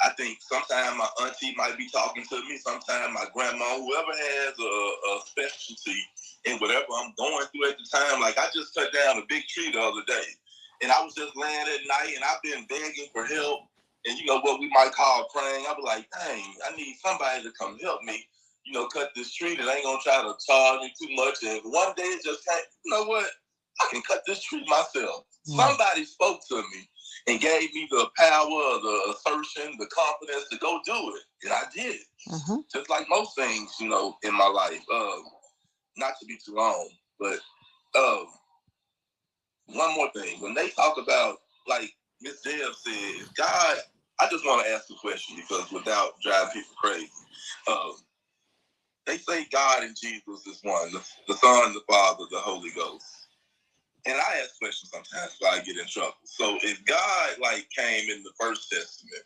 I think sometimes my auntie might be talking to me, sometimes my grandma, whoever has a specialty in whatever I'm going through at the time. Like, I just cut down a big tree the other day, and I was just laying at night, and I've been begging for help and you know what we might call praying. I'll be like, dang, I need somebody to come help me, you know, cut this tree. And I ain't gonna try to charge me too much. And one day it just can't, you know what? I can cut this tree myself. Somebody spoke to me and gave me the power, the assertion, the confidence to go do it. And I did it. Just like most things, you know, in my life. Not to be too long, but one more thing. When they talk about, like Miss Deb said, God, I just want to ask a question because without driving people crazy. They say God and Jesus is one, the Son, the Father, the Holy Ghost. And I ask questions sometimes so I get in trouble. So if God like came in the First Testament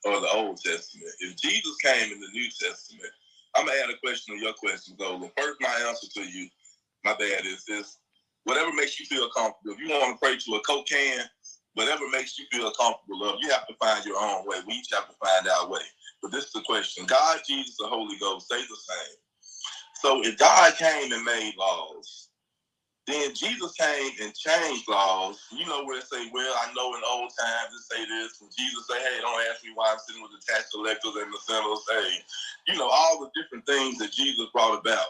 or the Old Testament, if Jesus came in the New Testament, I'm gonna add a question to your question, Zola. First, my answer to you, my bad, is this: whatever makes you feel comfortable. If you want to pray to a Coke can, whatever makes you feel comfortable of, you have to find your own way. We each have to find our way. But this is the question: God, Jesus, the Holy Ghost, stay the same. So if God came and made laws, then Jesus came and changed laws. You know where it say, well, I know in old times it say this. When Jesus say, hey, don't ask me why I'm sitting with the tax collectors and the sinners. Hey, you know, all the different things that Jesus brought about.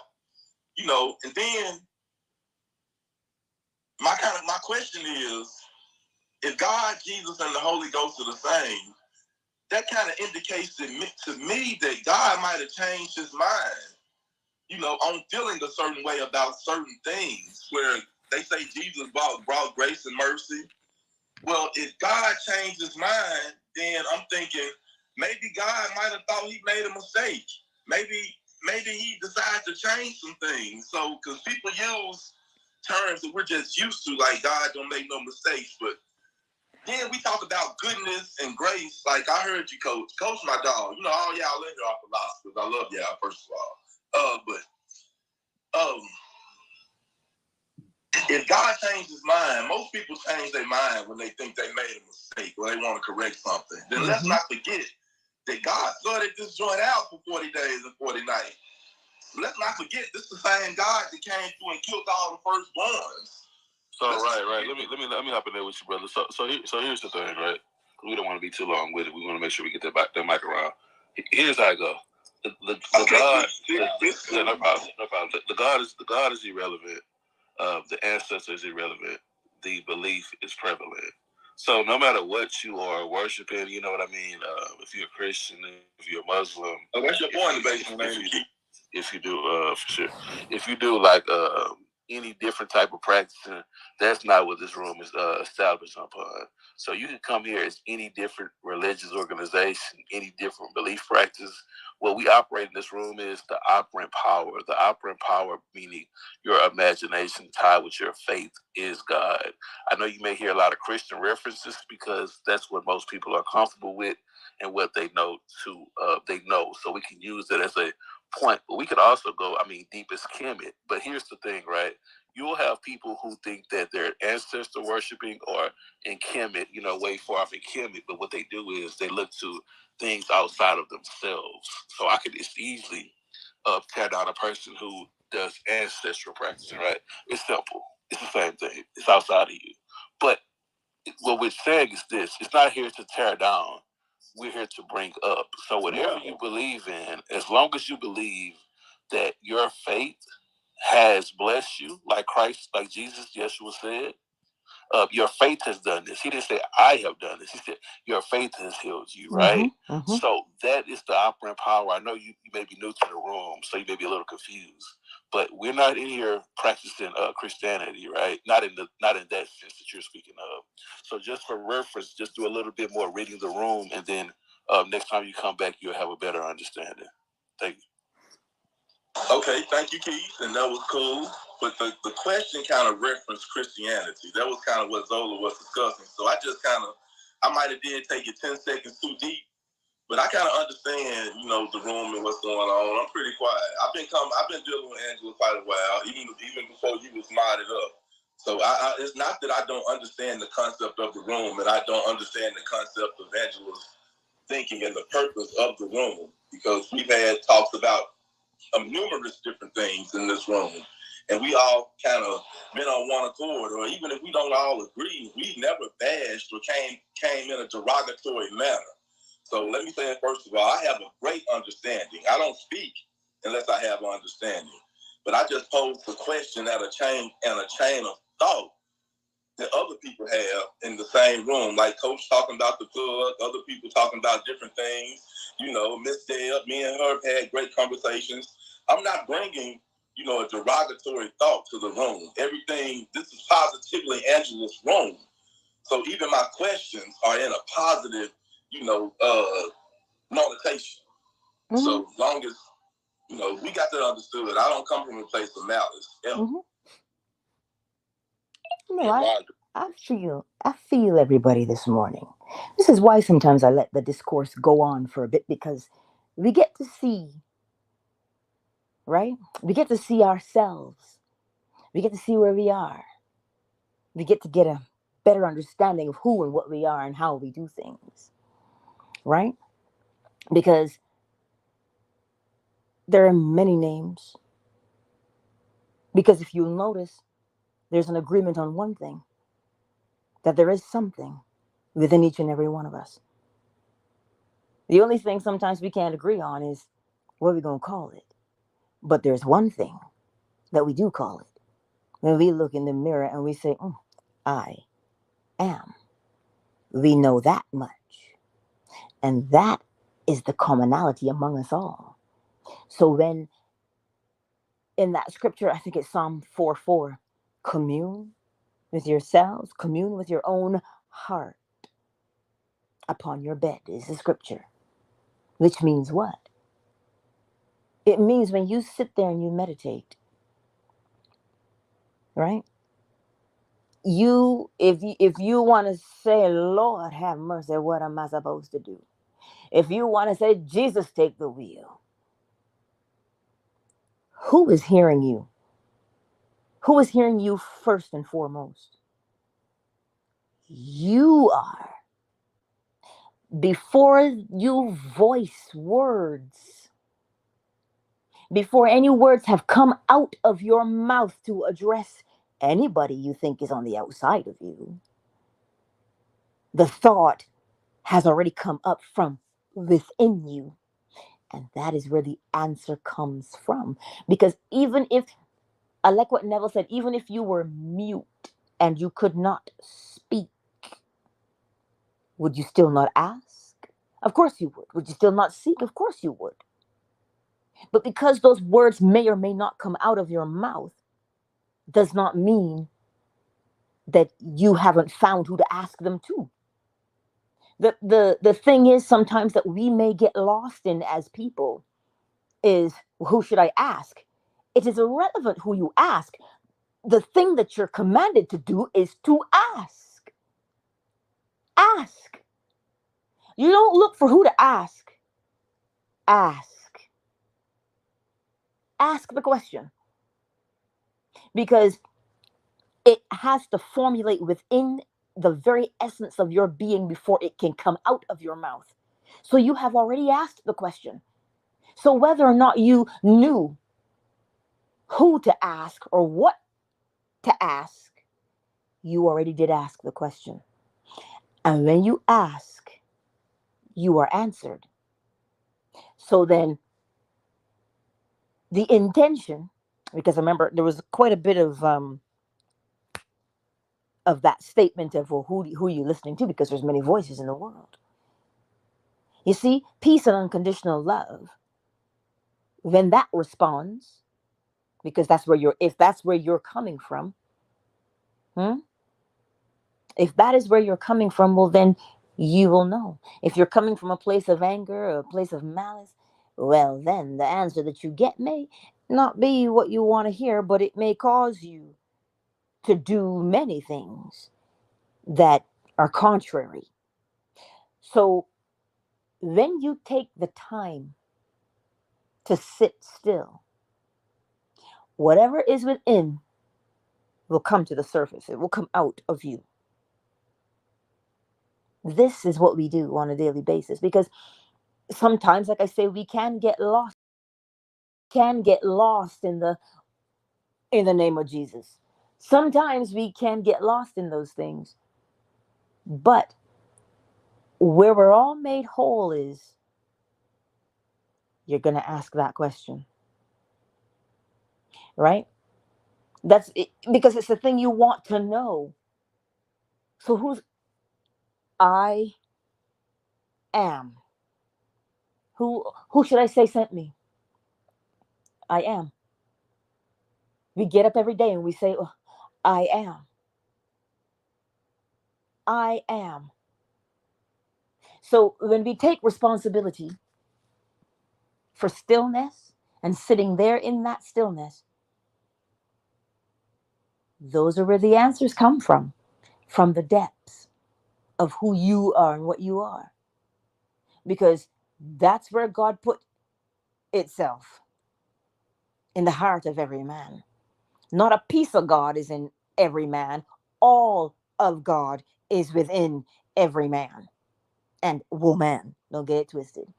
You know, and then my question is, if God, Jesus, and the Holy Ghost are the same, that kind of indicates to me that God might have changed his mind, you know, on feeling a certain way about certain things, where they say Jesus brought grace and mercy. Well, if God changed his mind, then I'm thinking maybe God might have thought he made a mistake. Maybe he decided to change some things. So, because people use terms that we're just used to, like God don't make no mistakes, but then we talk about goodness and grace. Like I heard you, Coach my dog. You know, all y'all in here are philosophers. I love y'all, first of all. But if God changed his mind, most people change their mind when they think they made a mistake or they want to correct something. Then let's not forget that God sorted this joint out for 40 days and 40 nights. Let's not forget this is the same God that came through and killed all the firstborns. So right. Let me hop in there with you, brother. So here's the thing, right? We don't want to be too long with it. We want to make sure we get that mic around. Here's how I go. The God, no problem. The God is irrelevant. The ancestor is irrelevant. The belief is prevalent. So no matter what you are worshiping, you know what I mean. If you're a Christian, if you're a Muslim, what's your point, basically? If you do, for sure. If you do like any different type of practicing, that's not what this room is established upon. So you can come here as any different religious organization, any different belief practice. What we operate in this room is the operant power. The operant power meaning your imagination tied with your faith is God. I know you may hear a lot of Christian references because that's what most people are comfortable with and what they know they know. So we can use that as a point, but we could also go, deep as Kemet. But here's the thing, right? You'll have people who think that they're ancestor worshiping or in Kemet, way far off in Kemet, but what they do is they look to things outside of themselves. So I could just easily tear down a person who does ancestral practicing, right? It's simple. It's the same thing. It's outside of you. But what we're saying is this: it's not here to tear down. We're here to bring up. So whatever you believe in, as long as you believe that your faith has blessed you, like Christ, like Jesus, Yeshua said, your faith has done this. He didn't say, I have done this. He said, your faith has healed you, right? So that is the operant power. I know you may be new to the room, so you may be a little confused. But we're not in here practicing Christianity, right? Not in that sense that you're speaking of. So just for reference, just do a little bit more reading the room, and then next time you come back, you'll have a better understanding. Thank you. Okay, thank you, Keith, and that was cool. But the question kind of referenced Christianity. That was kind of what Zola was discussing. So I might have did take it 10 seconds too deep, but I kind of understand, the room and what's going on. I'm pretty quiet. I've been dealing with Angela quite a while, even before you was modded up. So it's not that I don't understand the concept of the room, and I don't understand the concept of Angela's thinking and the purpose of the room, because we've had talks about numerous different things in this room, and we all kind of been on one accord, or even if we don't all agree, we never bashed or came in a derogatory manner. So let me say, first of all, I have a great understanding. I don't speak unless I have understanding. But I just posed the question at a chain of thought that other people have in the same room. Like Coach talking about the plug, other people talking about different things. You know, Miss Deb, me and her have had great conversations. I'm not bringing, you know, a derogatory thought to the room. Everything, this is positively Angela's room. So even my questions are in a positive, you know, notation. Mm-hmm. So as long as, you know, we got that understood. I don't come from a place of malice. Mm-hmm. No, I feel everybody this morning. This is why sometimes I let the discourse go on for a bit, because we get to see, right? We get to see ourselves. We get to see where we are. We get a better understanding of who and what we are and how we do things, right? Because there are many names. Because if you'll notice, there's an agreement on one thing, that there is something within each and every one of us. The only thing sometimes we can't agree on is what we're going to call it. But there's one thing that we do call it. When we look in the mirror and we say, I am. We know that much. And that is the commonality among us all. So when in that scripture, I think it's Psalm 4:4, commune with yourselves, commune with your own heart upon your bed is the scripture. Which means what? It means when you sit there and you meditate, right? If you want to say, Lord, have mercy, what am I supposed to do? If you want to say, Jesus, take the wheel, who is hearing you? Who is hearing you first and foremost? You are. Before you voice words, before any words have come out of your mouth to address anybody you think is on the outside of you, the thought has already come up from within you. And that is where the answer comes from. Because even if, I like what Neville said, even if you were mute and you could not speak, would you still not ask? Of course you would. Would you still not seek? Of course you would. But because those words may or may not come out of your mouth, does not mean that you haven't found who to ask them to. The thing is sometimes that we may get lost in as people is, who should I ask? It is irrelevant who you ask. The thing that you're commanded to do is to ask. Ask. You don't look for who to ask. Ask. Ask the question. Because it has to formulate within the very essence of your being before it can come out of your mouth. So you have already asked the question. So whether or not you knew who to ask or what to ask, you already did ask the question. And when you ask, you are answered. So then the intention, because I remember there was quite a bit of that statement of, well, who are you listening to? Because there's many voices in the world. You see, peace and unconditional love, when that responds, because if that's where you're coming from, if that is where you're coming from, well, then you will know. If you're coming from a place of anger or a place of malice, well, then the answer that you get may not be what you want to hear, but it may cause you to do many things that are contrary. So when you take the time to sit still, whatever is within will come to the surface. It will come out of you. This is what we do on a daily basis, because sometimes, like I say, we can get lost. In the name of Jesus. Sometimes we can get lost in those things. But where we're all made whole is you're going to ask that question, right? That's it, because it's the thing you want to know. So who's I am? Who should I say sent me? I am. We get up every day and we say, oh, I am. I am. So when we take responsibility for stillness and sitting there in that stillness, those are where the answers come from the depths of who you are and what you are. Because that's where God put itself, in the heart of every man. Not a piece of God is in every man. All of God is within every man and woman. Don't get it twisted.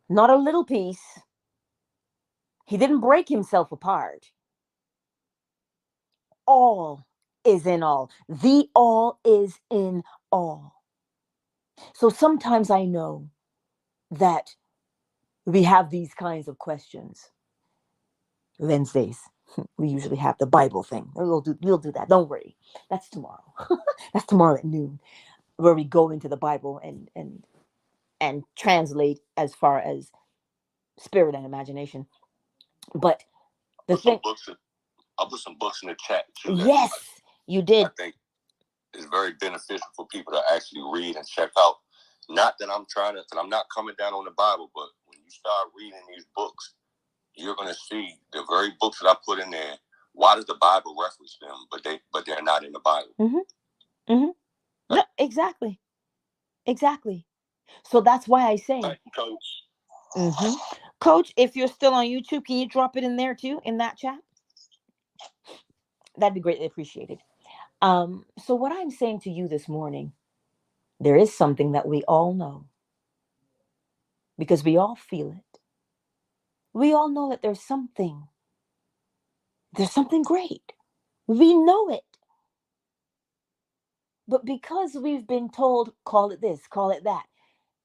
Not a little piece. He didn't break himself apart. All is in all. The all is in all. So sometimes I know that we have these kinds of questions. Wednesdays, we usually have the Bible thing. We'll do that. Don't worry. That's tomorrow. That's tomorrow at noon, where we go into the Bible and translate as far as spirit and imagination. But the thing, I'll put some books in the chat too. Yes, you did. I think it's very beneficial for people to actually read and check out. Not that I'm not coming down on the Bible, but when you start reading these books, you're going to see the very books that I put in there. Why does the Bible reference them, but they're not in the Bible? Mm-hmm. Mm-hmm. No, exactly. So that's why I say, Coach. Mm-hmm. Coach, if you're still on YouTube, can you drop it in there too, in that chat? That'd be greatly appreciated. So what I'm saying to you this morning, there is something that we all know, because we all feel it. We all know that there's something great. We know it. But because we've been told, call it this, call it that,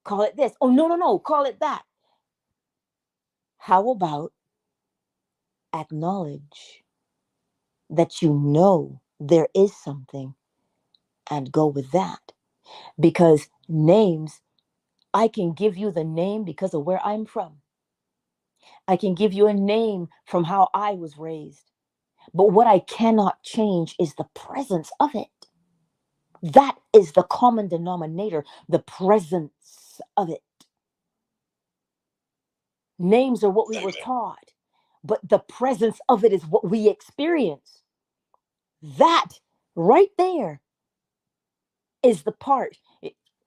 call it this. Oh, no, call it that. How about acknowledge that you know there is something and go with that? Because names, I can give you the name because of where I'm from. I can give you a name from how I was raised. But what I cannot change is the presence of it. That is the common denominator, the presence of it. Names are what we were taught, but the presence of it is what we experience. That right there is the part.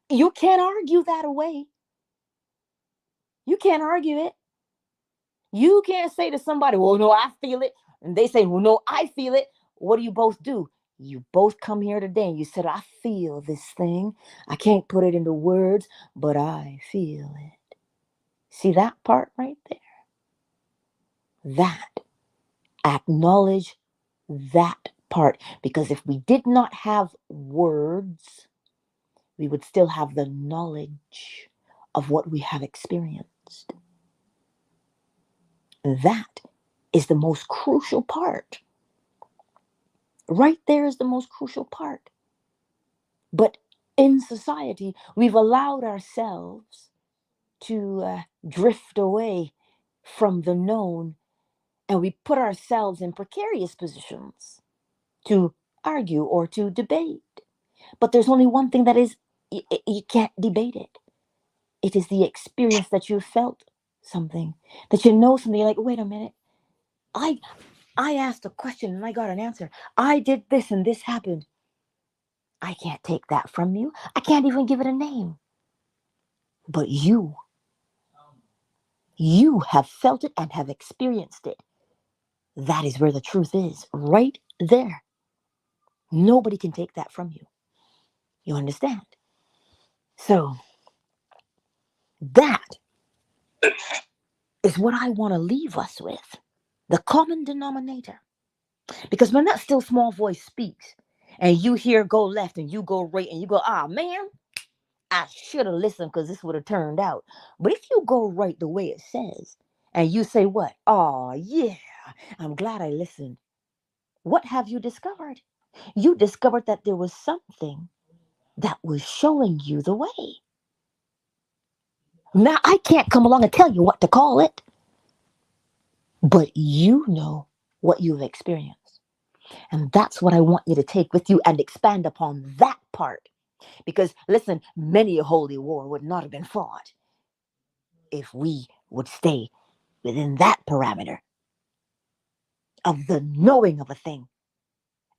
You can't argue that away. You can't argue it. You can't say to somebody, well, no, I feel it. And they say, well, no, I feel it. What do you both do? You both come here today and you said, I feel this thing. I can't put it into words, but I feel it. See that part right there? That. Acknowledge that part. Because if we did not have words, we would still have the knowledge of what we have experienced. That is the most crucial part. Right there is the most crucial part. But in society, we've allowed ourselves to drift away from the known, and we put ourselves in precarious positions to argue or to debate. But there's only one thing that is, you can't debate it. It is the experience that you felt something, that you know something. You're like, wait a minute. I asked a question and I got an answer. I did this and this happened. I can't take that from you. I can't even give it a name. But you have felt it and have experienced it. That is where the truth is, right there. Nobody can take that from you. You understand? So that is what I want to leave us with. The common denominator. Because when that still small voice speaks and you hear go left and you go right and you go, ah, man, I should have listened because this would have turned out. But if you go right the way it says, and you say what? Oh, yeah, I'm glad I listened. What have you discovered? You discovered that there was something that was showing you the way. Now, I can't come along and tell you what to call it, but you know what you've experienced. And that's what I want you to take with you and expand upon that part. Because, listen, many a holy war would not have been fought if we would stay within that parameter of the knowing of a thing.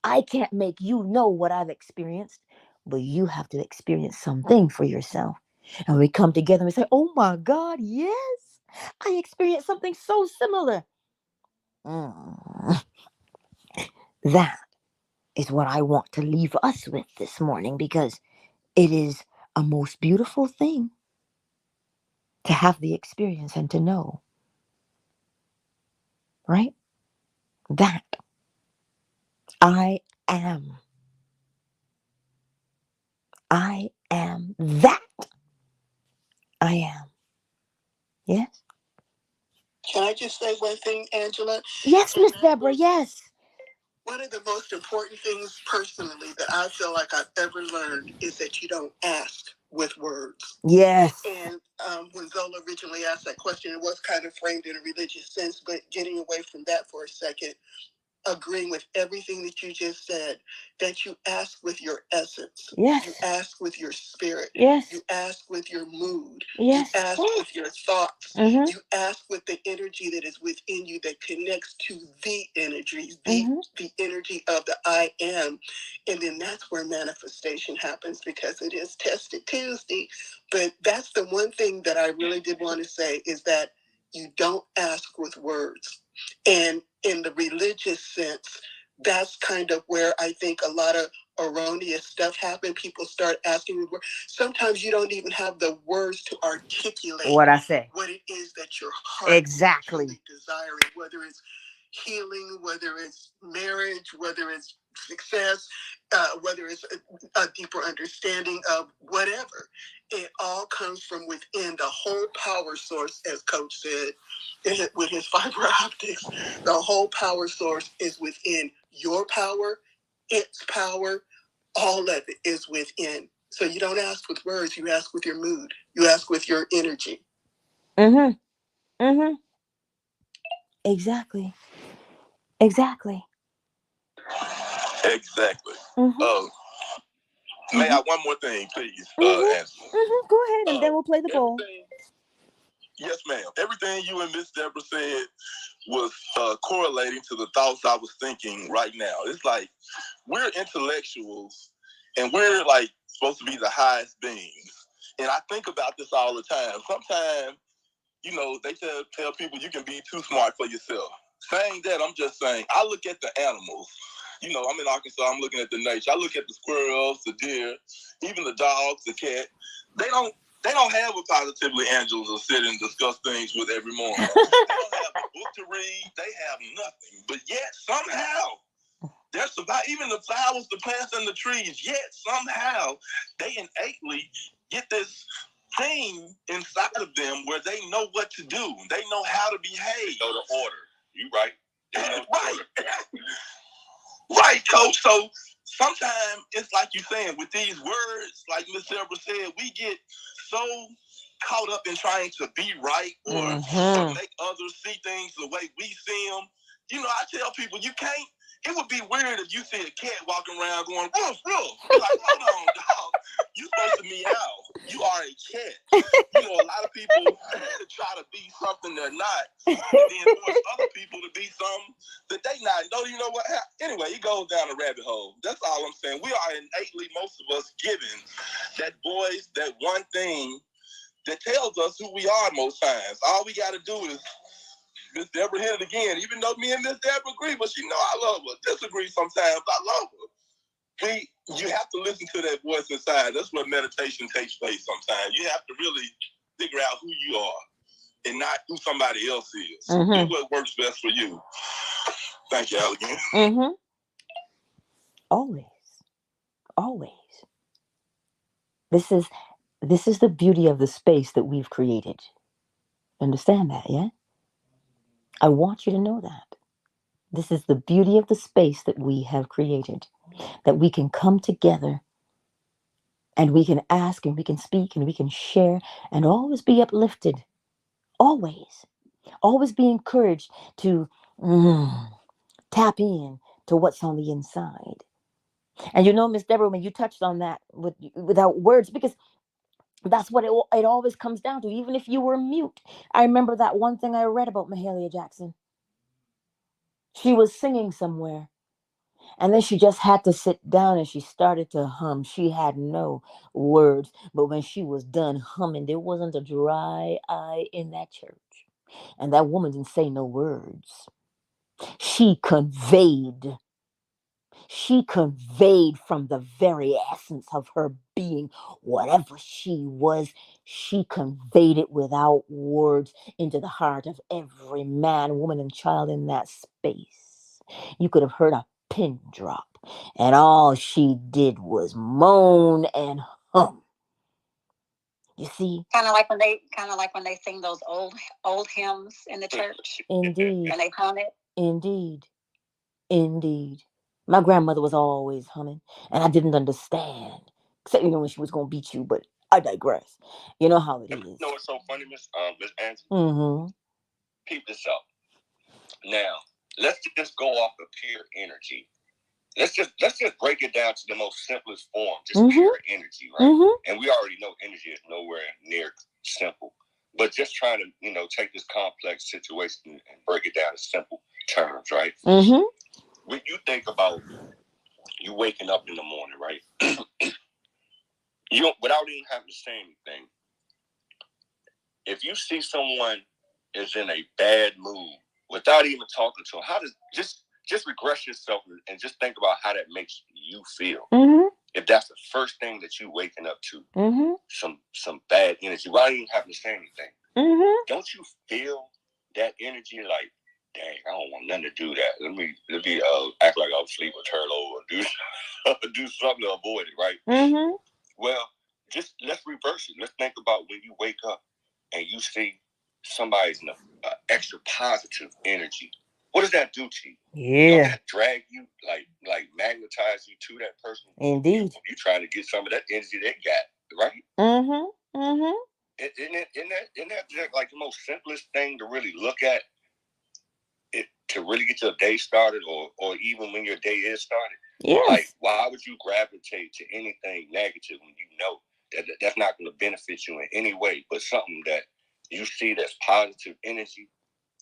I can't make you know what I've experienced, but you have to experience something for yourself. And we come together and we say, oh my God, yes, I experienced something so similar. Mm. That is what I want to leave us with this morning, because it is a most beautiful thing to have the experience and to know, right? That I am. I am that I am. Yes? Can I just say one thing, Angela? Yes, Miss Deborah, yes. One of the most important things personally that I feel like I've ever learned is that you don't ask with words. Yes. And when Zola originally asked that question, it was kind of framed in a religious sense, but getting away from that for a second, agreeing with everything that you just said, that you ask with your essence. Yes. You ask with your spirit. Yes. You ask with your mood. Yes. You ask with your thoughts. Mm-hmm. You ask with the energy that is within you that connects to the energy, the energy of the I am. And then that's where manifestation happens, because it is Tested Tuesday. But that's the one thing that I really did want to say, is that you don't ask with words. And in the religious sense, that's kind of where I think a lot of erroneous stuff happened. People start asking, sometimes you don't even have the words to articulate What I say. what it is that your heart exactly is desiring, whether it's healing, whether it's marriage, whether it's success, whether it's a deeper understanding of whatever. It all comes from within. The whole power source, as Coach said, with his fiber optics, the whole power source is within. Your power, its power, all of it is within. So you don't ask with words, you ask with your mood. You ask with your energy. Mm-hmm. Mm-hmm. Exactly. Exactly. Exactly. Mm-hmm. May I one more thing, please, Mm-hmm. answer? Mm-hmm. Go ahead, and then we'll play the ball. Yes, ma'am. Everything you and Miss Deborah said was correlating to the thoughts I was thinking right now. It's like we're intellectuals and we're like supposed to be the highest beings. And I think about this all the time. Sometimes, they tell people you can be too smart for yourself. Saying that, I'm just saying, I look at the animals. I'm in Arkansas, I'm looking at the nature. I look at the squirrels, the deer, even the dogs, the cat. They don't have a positively angels to sit and discuss things with every morning. They don't have a book to read. They have nothing. But yet, somehow, they're surviving. Even the flowers, the plants, and the trees, yet somehow, they innately get this thing inside of them where they know what to do. They know how to behave. Know the order. You right. Right. Right, Coach. So sometimes it's like you're saying, with these words, like Miss Deborah said, we get so caught up in trying to be right or make others see things the way we see them. I tell people, it would be weird if you see a cat walking around going, woof, woof. You're like, hold on, dog. You're supposed to meow. You are a cat. A lot of people try to be something they're not, and then force other people to be something that they not. No, you know what? Anyway, it goes down a rabbit hole. That's all I'm saying. We are innately, most of us, given that voice, that one thing that tells us who we are most times. All we got to do is, Miss Deborah hit it again, even though me and Miss Deborah agree, but she know I love her. Disagree sometimes, I love her. You have to listen to that voice inside. That's where meditation takes place sometimes. You have to really figure out who you are and not who somebody else is. Do what works best for you. Thank you, Allegan. Always. Always. This is This is the beauty of the space that we've created. Understand that, yeah? I want you to know that. This is the beauty of the space that we have created, that we can come together and we can ask and we can speak and we can share and always be uplifted. Always. Always be encouraged to tap in to what's on the inside. And you know, Miss Deborah, when you touched on that without words, because that's what it always comes down to, even if you were mute. I remember that one thing I read about Mahalia Jackson. She was singing somewhere, and then she just had to sit down and she started to hum. She had no words, but when she was done humming, there wasn't a dry eye in that church. And that woman didn't say no words. She conveyed She conveyed from the very essence of her being, whatever she was, she conveyed it without words into the heart of every man, woman, and child in that space. You could have heard a pin drop, and all she did was moan and hum. You see, kind of like when they sing those old hymns in the church. Indeed. And they hum it. Indeed. My grandmother was always humming, and I didn't understand. Except, when she was going to beat you, but I digress. You know how it is. You know what's so funny, Miss Angie? Mm-hmm. Peep this out. Now, let's just go off of pure energy. Let's just break it down to the most simplest form, just pure energy, right? And we already know energy is nowhere near simple. But just trying to, take this complex situation and break it down in simple terms, right? When you think about you waking up in the morning, right? Without even having to say anything, if you see someone is in a bad mood, without even talking to them, how does just regress yourself and just think about how that makes you feel. If that's the first thing that you waking up to, some bad energy, without even having to say anything, don't you feel that energy like, dang, I don't want nothing to do that. Let me act like I'm asleep or turn over or do something to avoid it, right? Well, just let's reverse it. Let's think about when you wake up and you see somebody's in an extra positive energy. What does that do to you? Yeah. Don't that drag you, like magnetize you to that person? Indeed. You're trying to get some of that energy they got, right? Isn't that like the most simplest thing to really look at? It to really get your day started, or even when your day is started. Yes. Like, why would you gravitate to anything negative when you know that's not going to benefit you in any way, but something that you see that's positive energy,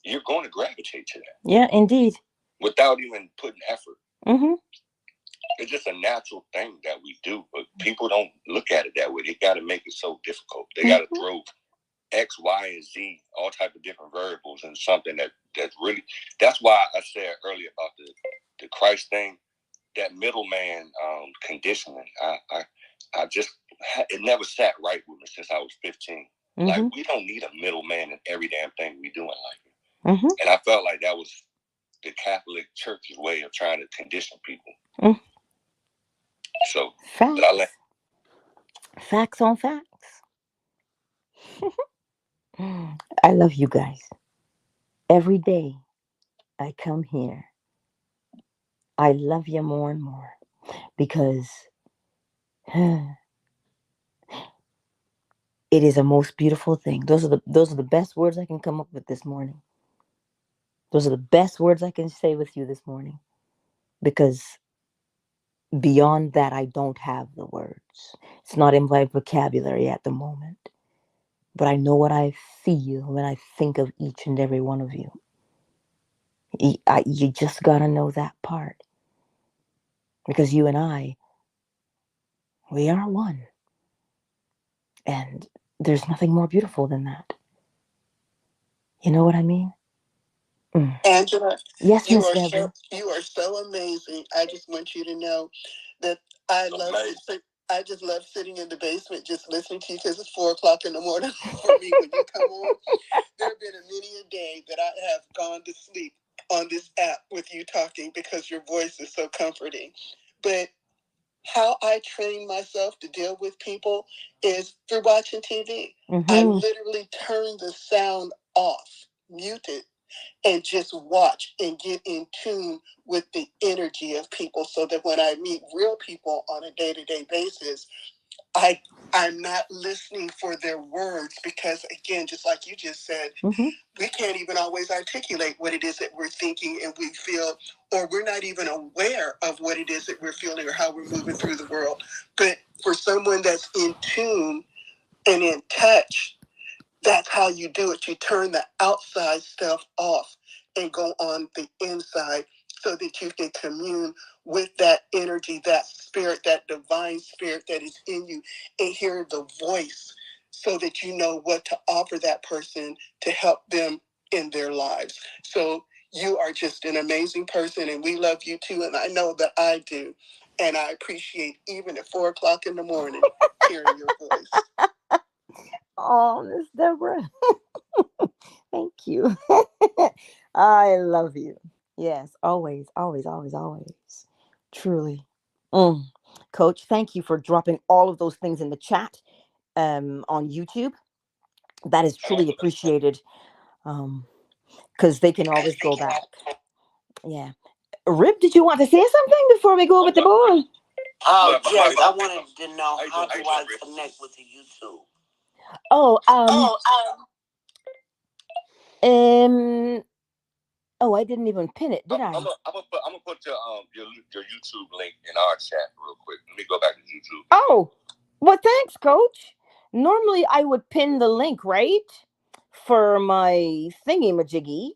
you're going to gravitate to that. Yeah, indeed. Without even putting effort. It's just a natural thing that we do, but people don't look at it that way. They got to make it so difficult. They got to throw X, Y, and Z, all type of different variables, and something that's really. That's why I said earlier about the Christ thing, that middleman conditioning. I just it never sat right with me since I was 15. Like, we don't need a middleman in every damn thing we do in life. And I felt like that was the Catholic Church's way of trying to condition people. So facts. Facts on facts. I love you guys. Every day I come here, I love you more and more because it is a most beautiful thing. Those are the best words I can come up with this morning. Those are the best words I can say with you this morning, because beyond that, I don't have the words. It's not in my vocabulary at the moment. But I know what I feel when I think of each and every one of you. You just got to know that part. Because you and I, we are one. And there's nothing more beautiful than that. You know what I mean? Angela, yes, you are so amazing. I just want you to know that I just love sitting in the basement just listening to you, because it's 4:00 in the morning for me when you come on. There have been many a day that I have gone to sleep on this app with you talking, because your voice is so comforting. But how I train myself to deal with people is through watching TV. Mm-hmm. I literally turn the sound off, mute it, and just watch and get in tune with the energy of people so that when I meet real people on a day-to-day basis, I'm not listening for their words because, again, just like you just said, we can't even always articulate what it is that we're thinking and we feel, or we're not even aware of what it is that we're feeling or how we're moving through the world. But for someone that's in tune and in touch, that's how you do it. You turn the outside stuff off and go on the inside so that you can commune with that energy, that spirit, that divine spirit that is in you, and hear the voice so that you know what to offer that person to help them in their lives. So you are just an amazing person, and we love you too, and I know that I do. And I appreciate, even at 4 o'clock in the morning, hearing your voice. Oh, Miss Deborah. Thank you. I love you. Yes, always, always, always, always. Truly. Coach, thank you for dropping all of those things in the chat on YouTube. That is truly appreciated. Because they can always go back. Yeah. Rip, did you want to say something before we go with the board? Oh, yes. I wanted to know, how do I connect with the YouTube? Oh, I didn't even pin it, did I? I'm gonna put your YouTube link in our chat real quick. Let me go back to YouTube. Oh, well, thanks, Coach. Normally, I would pin the link, right, for my thingy-majiggy,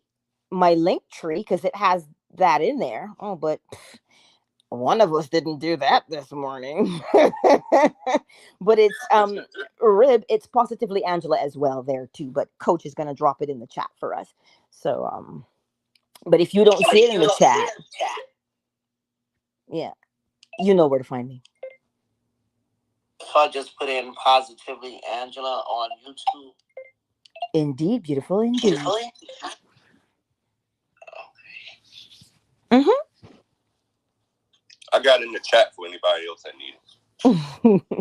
my LINKTREE, because it has that in there. Oh, but one of us didn't do that this morning. But it's Rib, it's Positively Angela as well there too, but Coach is going to drop it in the chat for us. So but if you don't see it in the chat, yeah, you know where to find me. So I just put in Positively Angela on YouTube. Indeed, beautiful indeed. I got it in the chat for anybody else that needs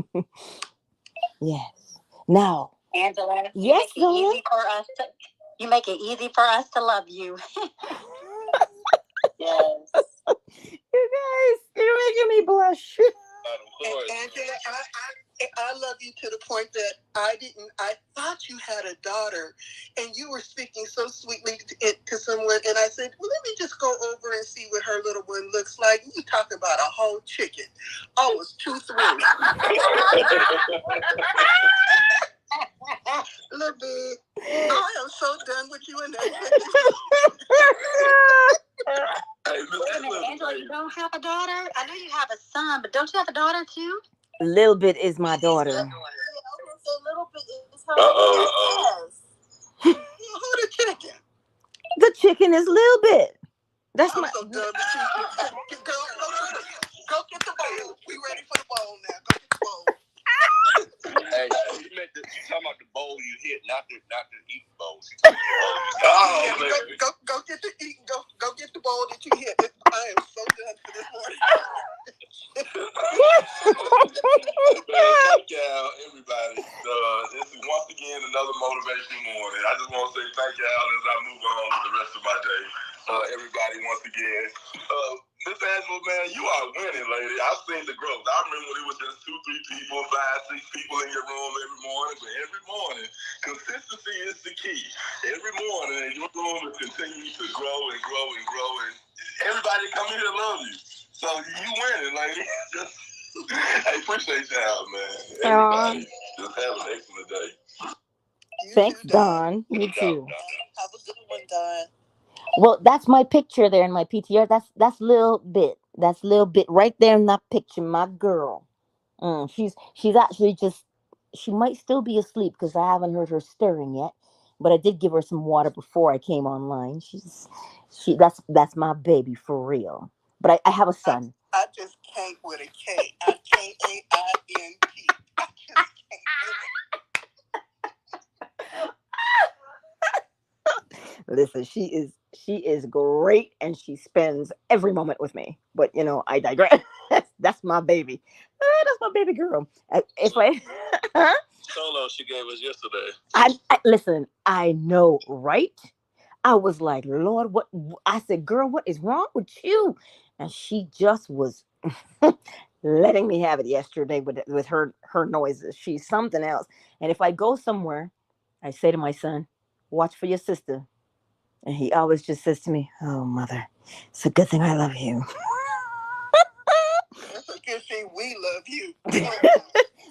it. Yes. Now, Angela, yes, you make it easy for us to love you. Yes. You guys, you're making me blush. Angela, I love you to the point that I thought you had a daughter and you were speaking so sweetly to someone, and I said, well, let me just go over and see what her little one looks like. You talk about a whole chicken. I was too thrilled. Look, babe, I am so done with you and that. Angela, you don't have a daughter? I know you have a son, but don't you have a daughter too? Little Bit is my daughter. So Little Bit is her. Yes. Who the chicken? The chicken is Little Bit. That's I'm my. so done with you. Go get the bowl. We ready for the bowl now. Go get the bowl. Hey, she talking about the bowl you hit, not the eating bowl. She talking about the bowl. Go get the eat. Go get the bowl that you hit. I am so done for this morning. Thank y'all, everybody. This is once again another motivational morning. I just want to say thank y'all as I move on with the rest of my day. Everybody, once again. Miss Angela, man, you are winning, lady. I've seen the growth. I remember when it was just 2, 3 people, 5, 6 people in your room every morning. But every morning, consistency is the key. Every morning, your room is continuing to grow and grow and grow. And everybody come here to love you. So you winning, lady. I appreciate y'all, man. Everybody, just have an excellent day. Thanks, Don. You too. Have a good one, Don. Well, that's my picture there in my PTR. That's Little Bit. That's Little Bit right there in that picture. My girl. She's actually just. She might still be asleep because I haven't heard her stirring yet. But I did give her some water before I came online. That's my baby for real. But I have a son. I just can't with a K. KAINT. I just can't. Listen, she is great, and she spends every moment with me. But I digress. That's my baby. That's my baby girl. If I Solo she gave us yesterday. I listen, I know, right? I was like, Lord, what? I said, girl, what is wrong with you? And she just was letting me have it yesterday with her noises. She's something else. And if I go somewhere, I say to my son, watch for your sister. And he always just says to me, oh, mother, it's a good thing I love you. That's a good thing we love you.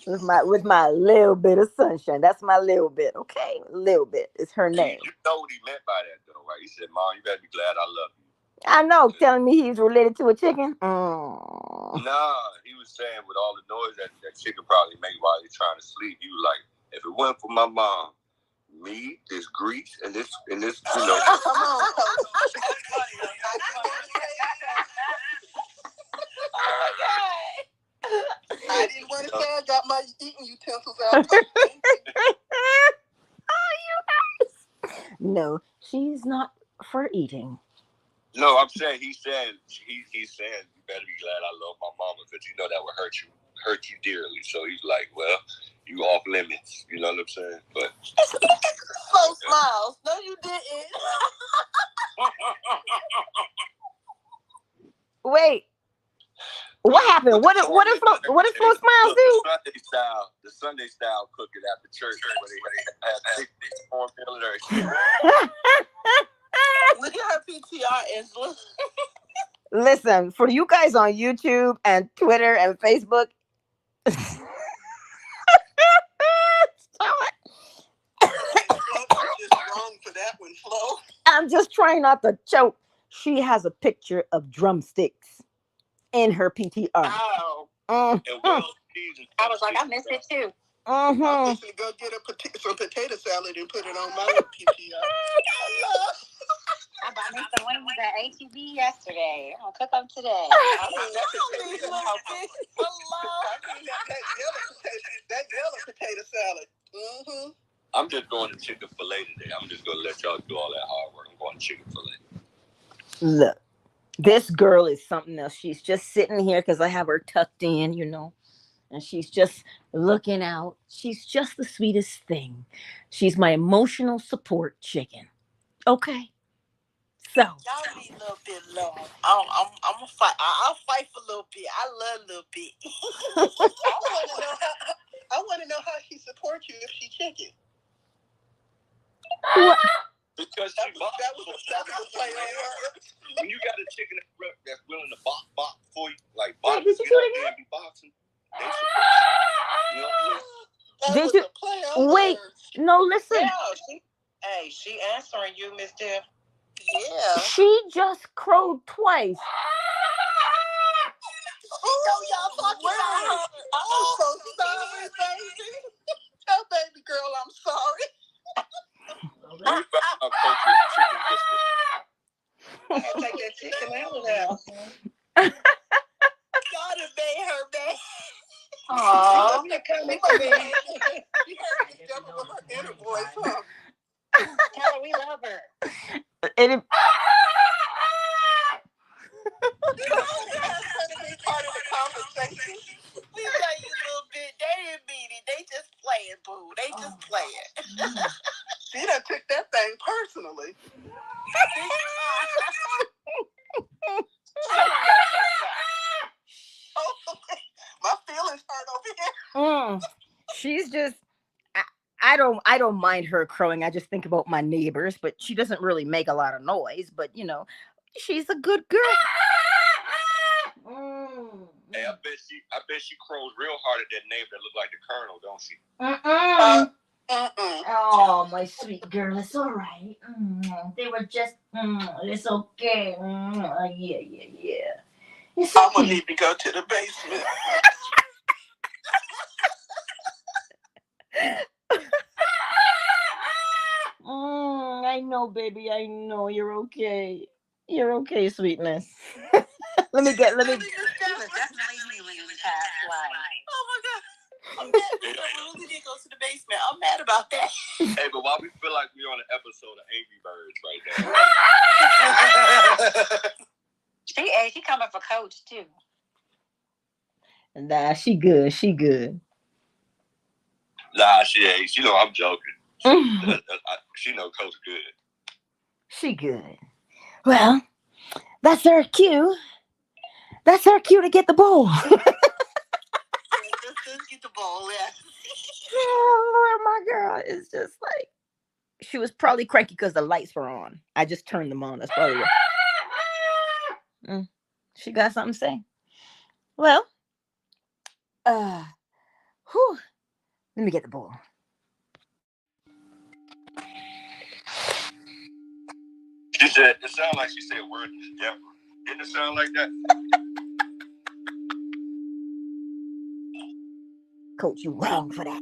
with my little bit of sunshine. That's my little bit, okay? Little bit. It's her name. You know what he meant by that, though, right? He said, Mom, you better be glad I love you. I know, telling me he's related to a chicken. Nah, he was saying with all the noise that chicken probably make while he's trying to sleep, he was like, if it wasn't for my mom, me, this grease, and this, you know. Come on, I didn't want to say I got my eating utensils out. No, she's not for eating. No, I'm saying he's saying you better be glad I love my mama because you know that would hurt you dearly. So he's like, well, you off limits. You know what I'm saying? But Flo smiles. No, you didn't. Wait, what happened? What did Flo Smiles do? The Sunday style cooking after church where they have big cornmeal and everything. Look at her PTR, Angela. Listen, for you guys on YouTube and Twitter and Facebook, stop it. Just wrong for that one, Flo. I'm just trying not to choke. She has a picture of drumsticks in her PTR. Oh. And well, I was like, I missed it too. I'm just gonna go get some potato salad and put it on my PTR. I bought me some wings at HEB yesterday. I'm gonna cook them today. That yellow potato salad. Mm-hmm. I'm just going to Chick-fil-A today. I'm just gonna let y'all do all that hard work. I'm going to Chick-fil-A. Look, this girl is something else. She's just sitting here because I have her tucked in, you know. And she's just looking out. She's just the sweetest thing. She's my emotional support chicken. Okay. So y'all need a little bit long. I'm gonna fight. I'll fight for a little bit. I love a little bit. I want to know how she supports you if she chicken. what? Because that was a play on words. When you got a chicken that's willing to box for you, like box, did you do it again? And be boxing. You know what I mean? Did you wait? No, listen. Yeah, she answering you, Miss Deb. Yeah. She just crowed twice. Oh, y'all talking about her. I'm so sorry, baby. Tell baby girl I'm sorry. I Take that chicken out of there. God have made her bad. Aww. You're coming for me. You heard Miss Deborah with her inner voice, huh? Tell her we love her. And it, Part of the conversation. We love you a little bit. They didn't mean it. They just playing, boo. They just playing. She done took that thing personally. My feelings hurt over here. she's just. I don't mind her crowing. I just think about my neighbors, but she doesn't really make a lot of noise. But you know, she's a good girl. Hey, I bet she crows real hard at that neighbor that look like the colonel, don't she? Oh, my sweet girl, it's all right. They were just, it's okay. Yeah. It's okay. I'm gonna need to go to the basement. I know, baby. I know you're okay. You're okay, sweetness. let me. She was definitely healing in the past life. Oh my God. I'm mad. We really did go to the basement. I'm mad about that. Hey, but why we feel like we're on an episode of Angry Birds right now? She coming for Coach too. Nah, she good. She good. Nah, she ain't. She know I'm joking. She know Coach good. She good. Well, that's her cue. That's her cue to get the ball. Let's get the ball. Yeah. Oh, Lord, my girl is just like, she was probably cranky because the lights were on. I just turned them on. That's probably what. She got something to say. Well, whew, let me get the ball. She said, it sounded like she said word together. Didn't it sound like that? Coach, you wrong for that.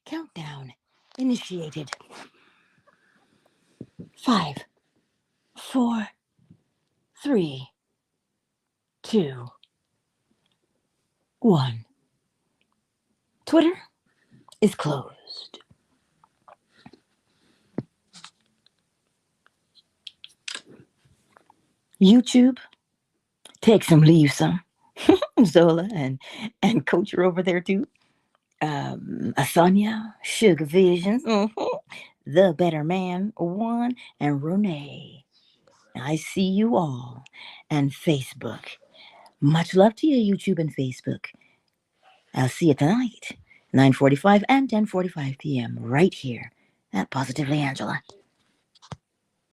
Countdown initiated. 5, 4, 3, 2, 1. Twitter, is closed. YouTube, take some leave some. Zola and Coach are over there too. Asanya, Sugar Visions, The Better Man, One, and Renee. I see you all. And Facebook. Much love to you, YouTube and Facebook. I'll see you tonight, 9:45 and 10:45 p.m. right here at Positively Angela.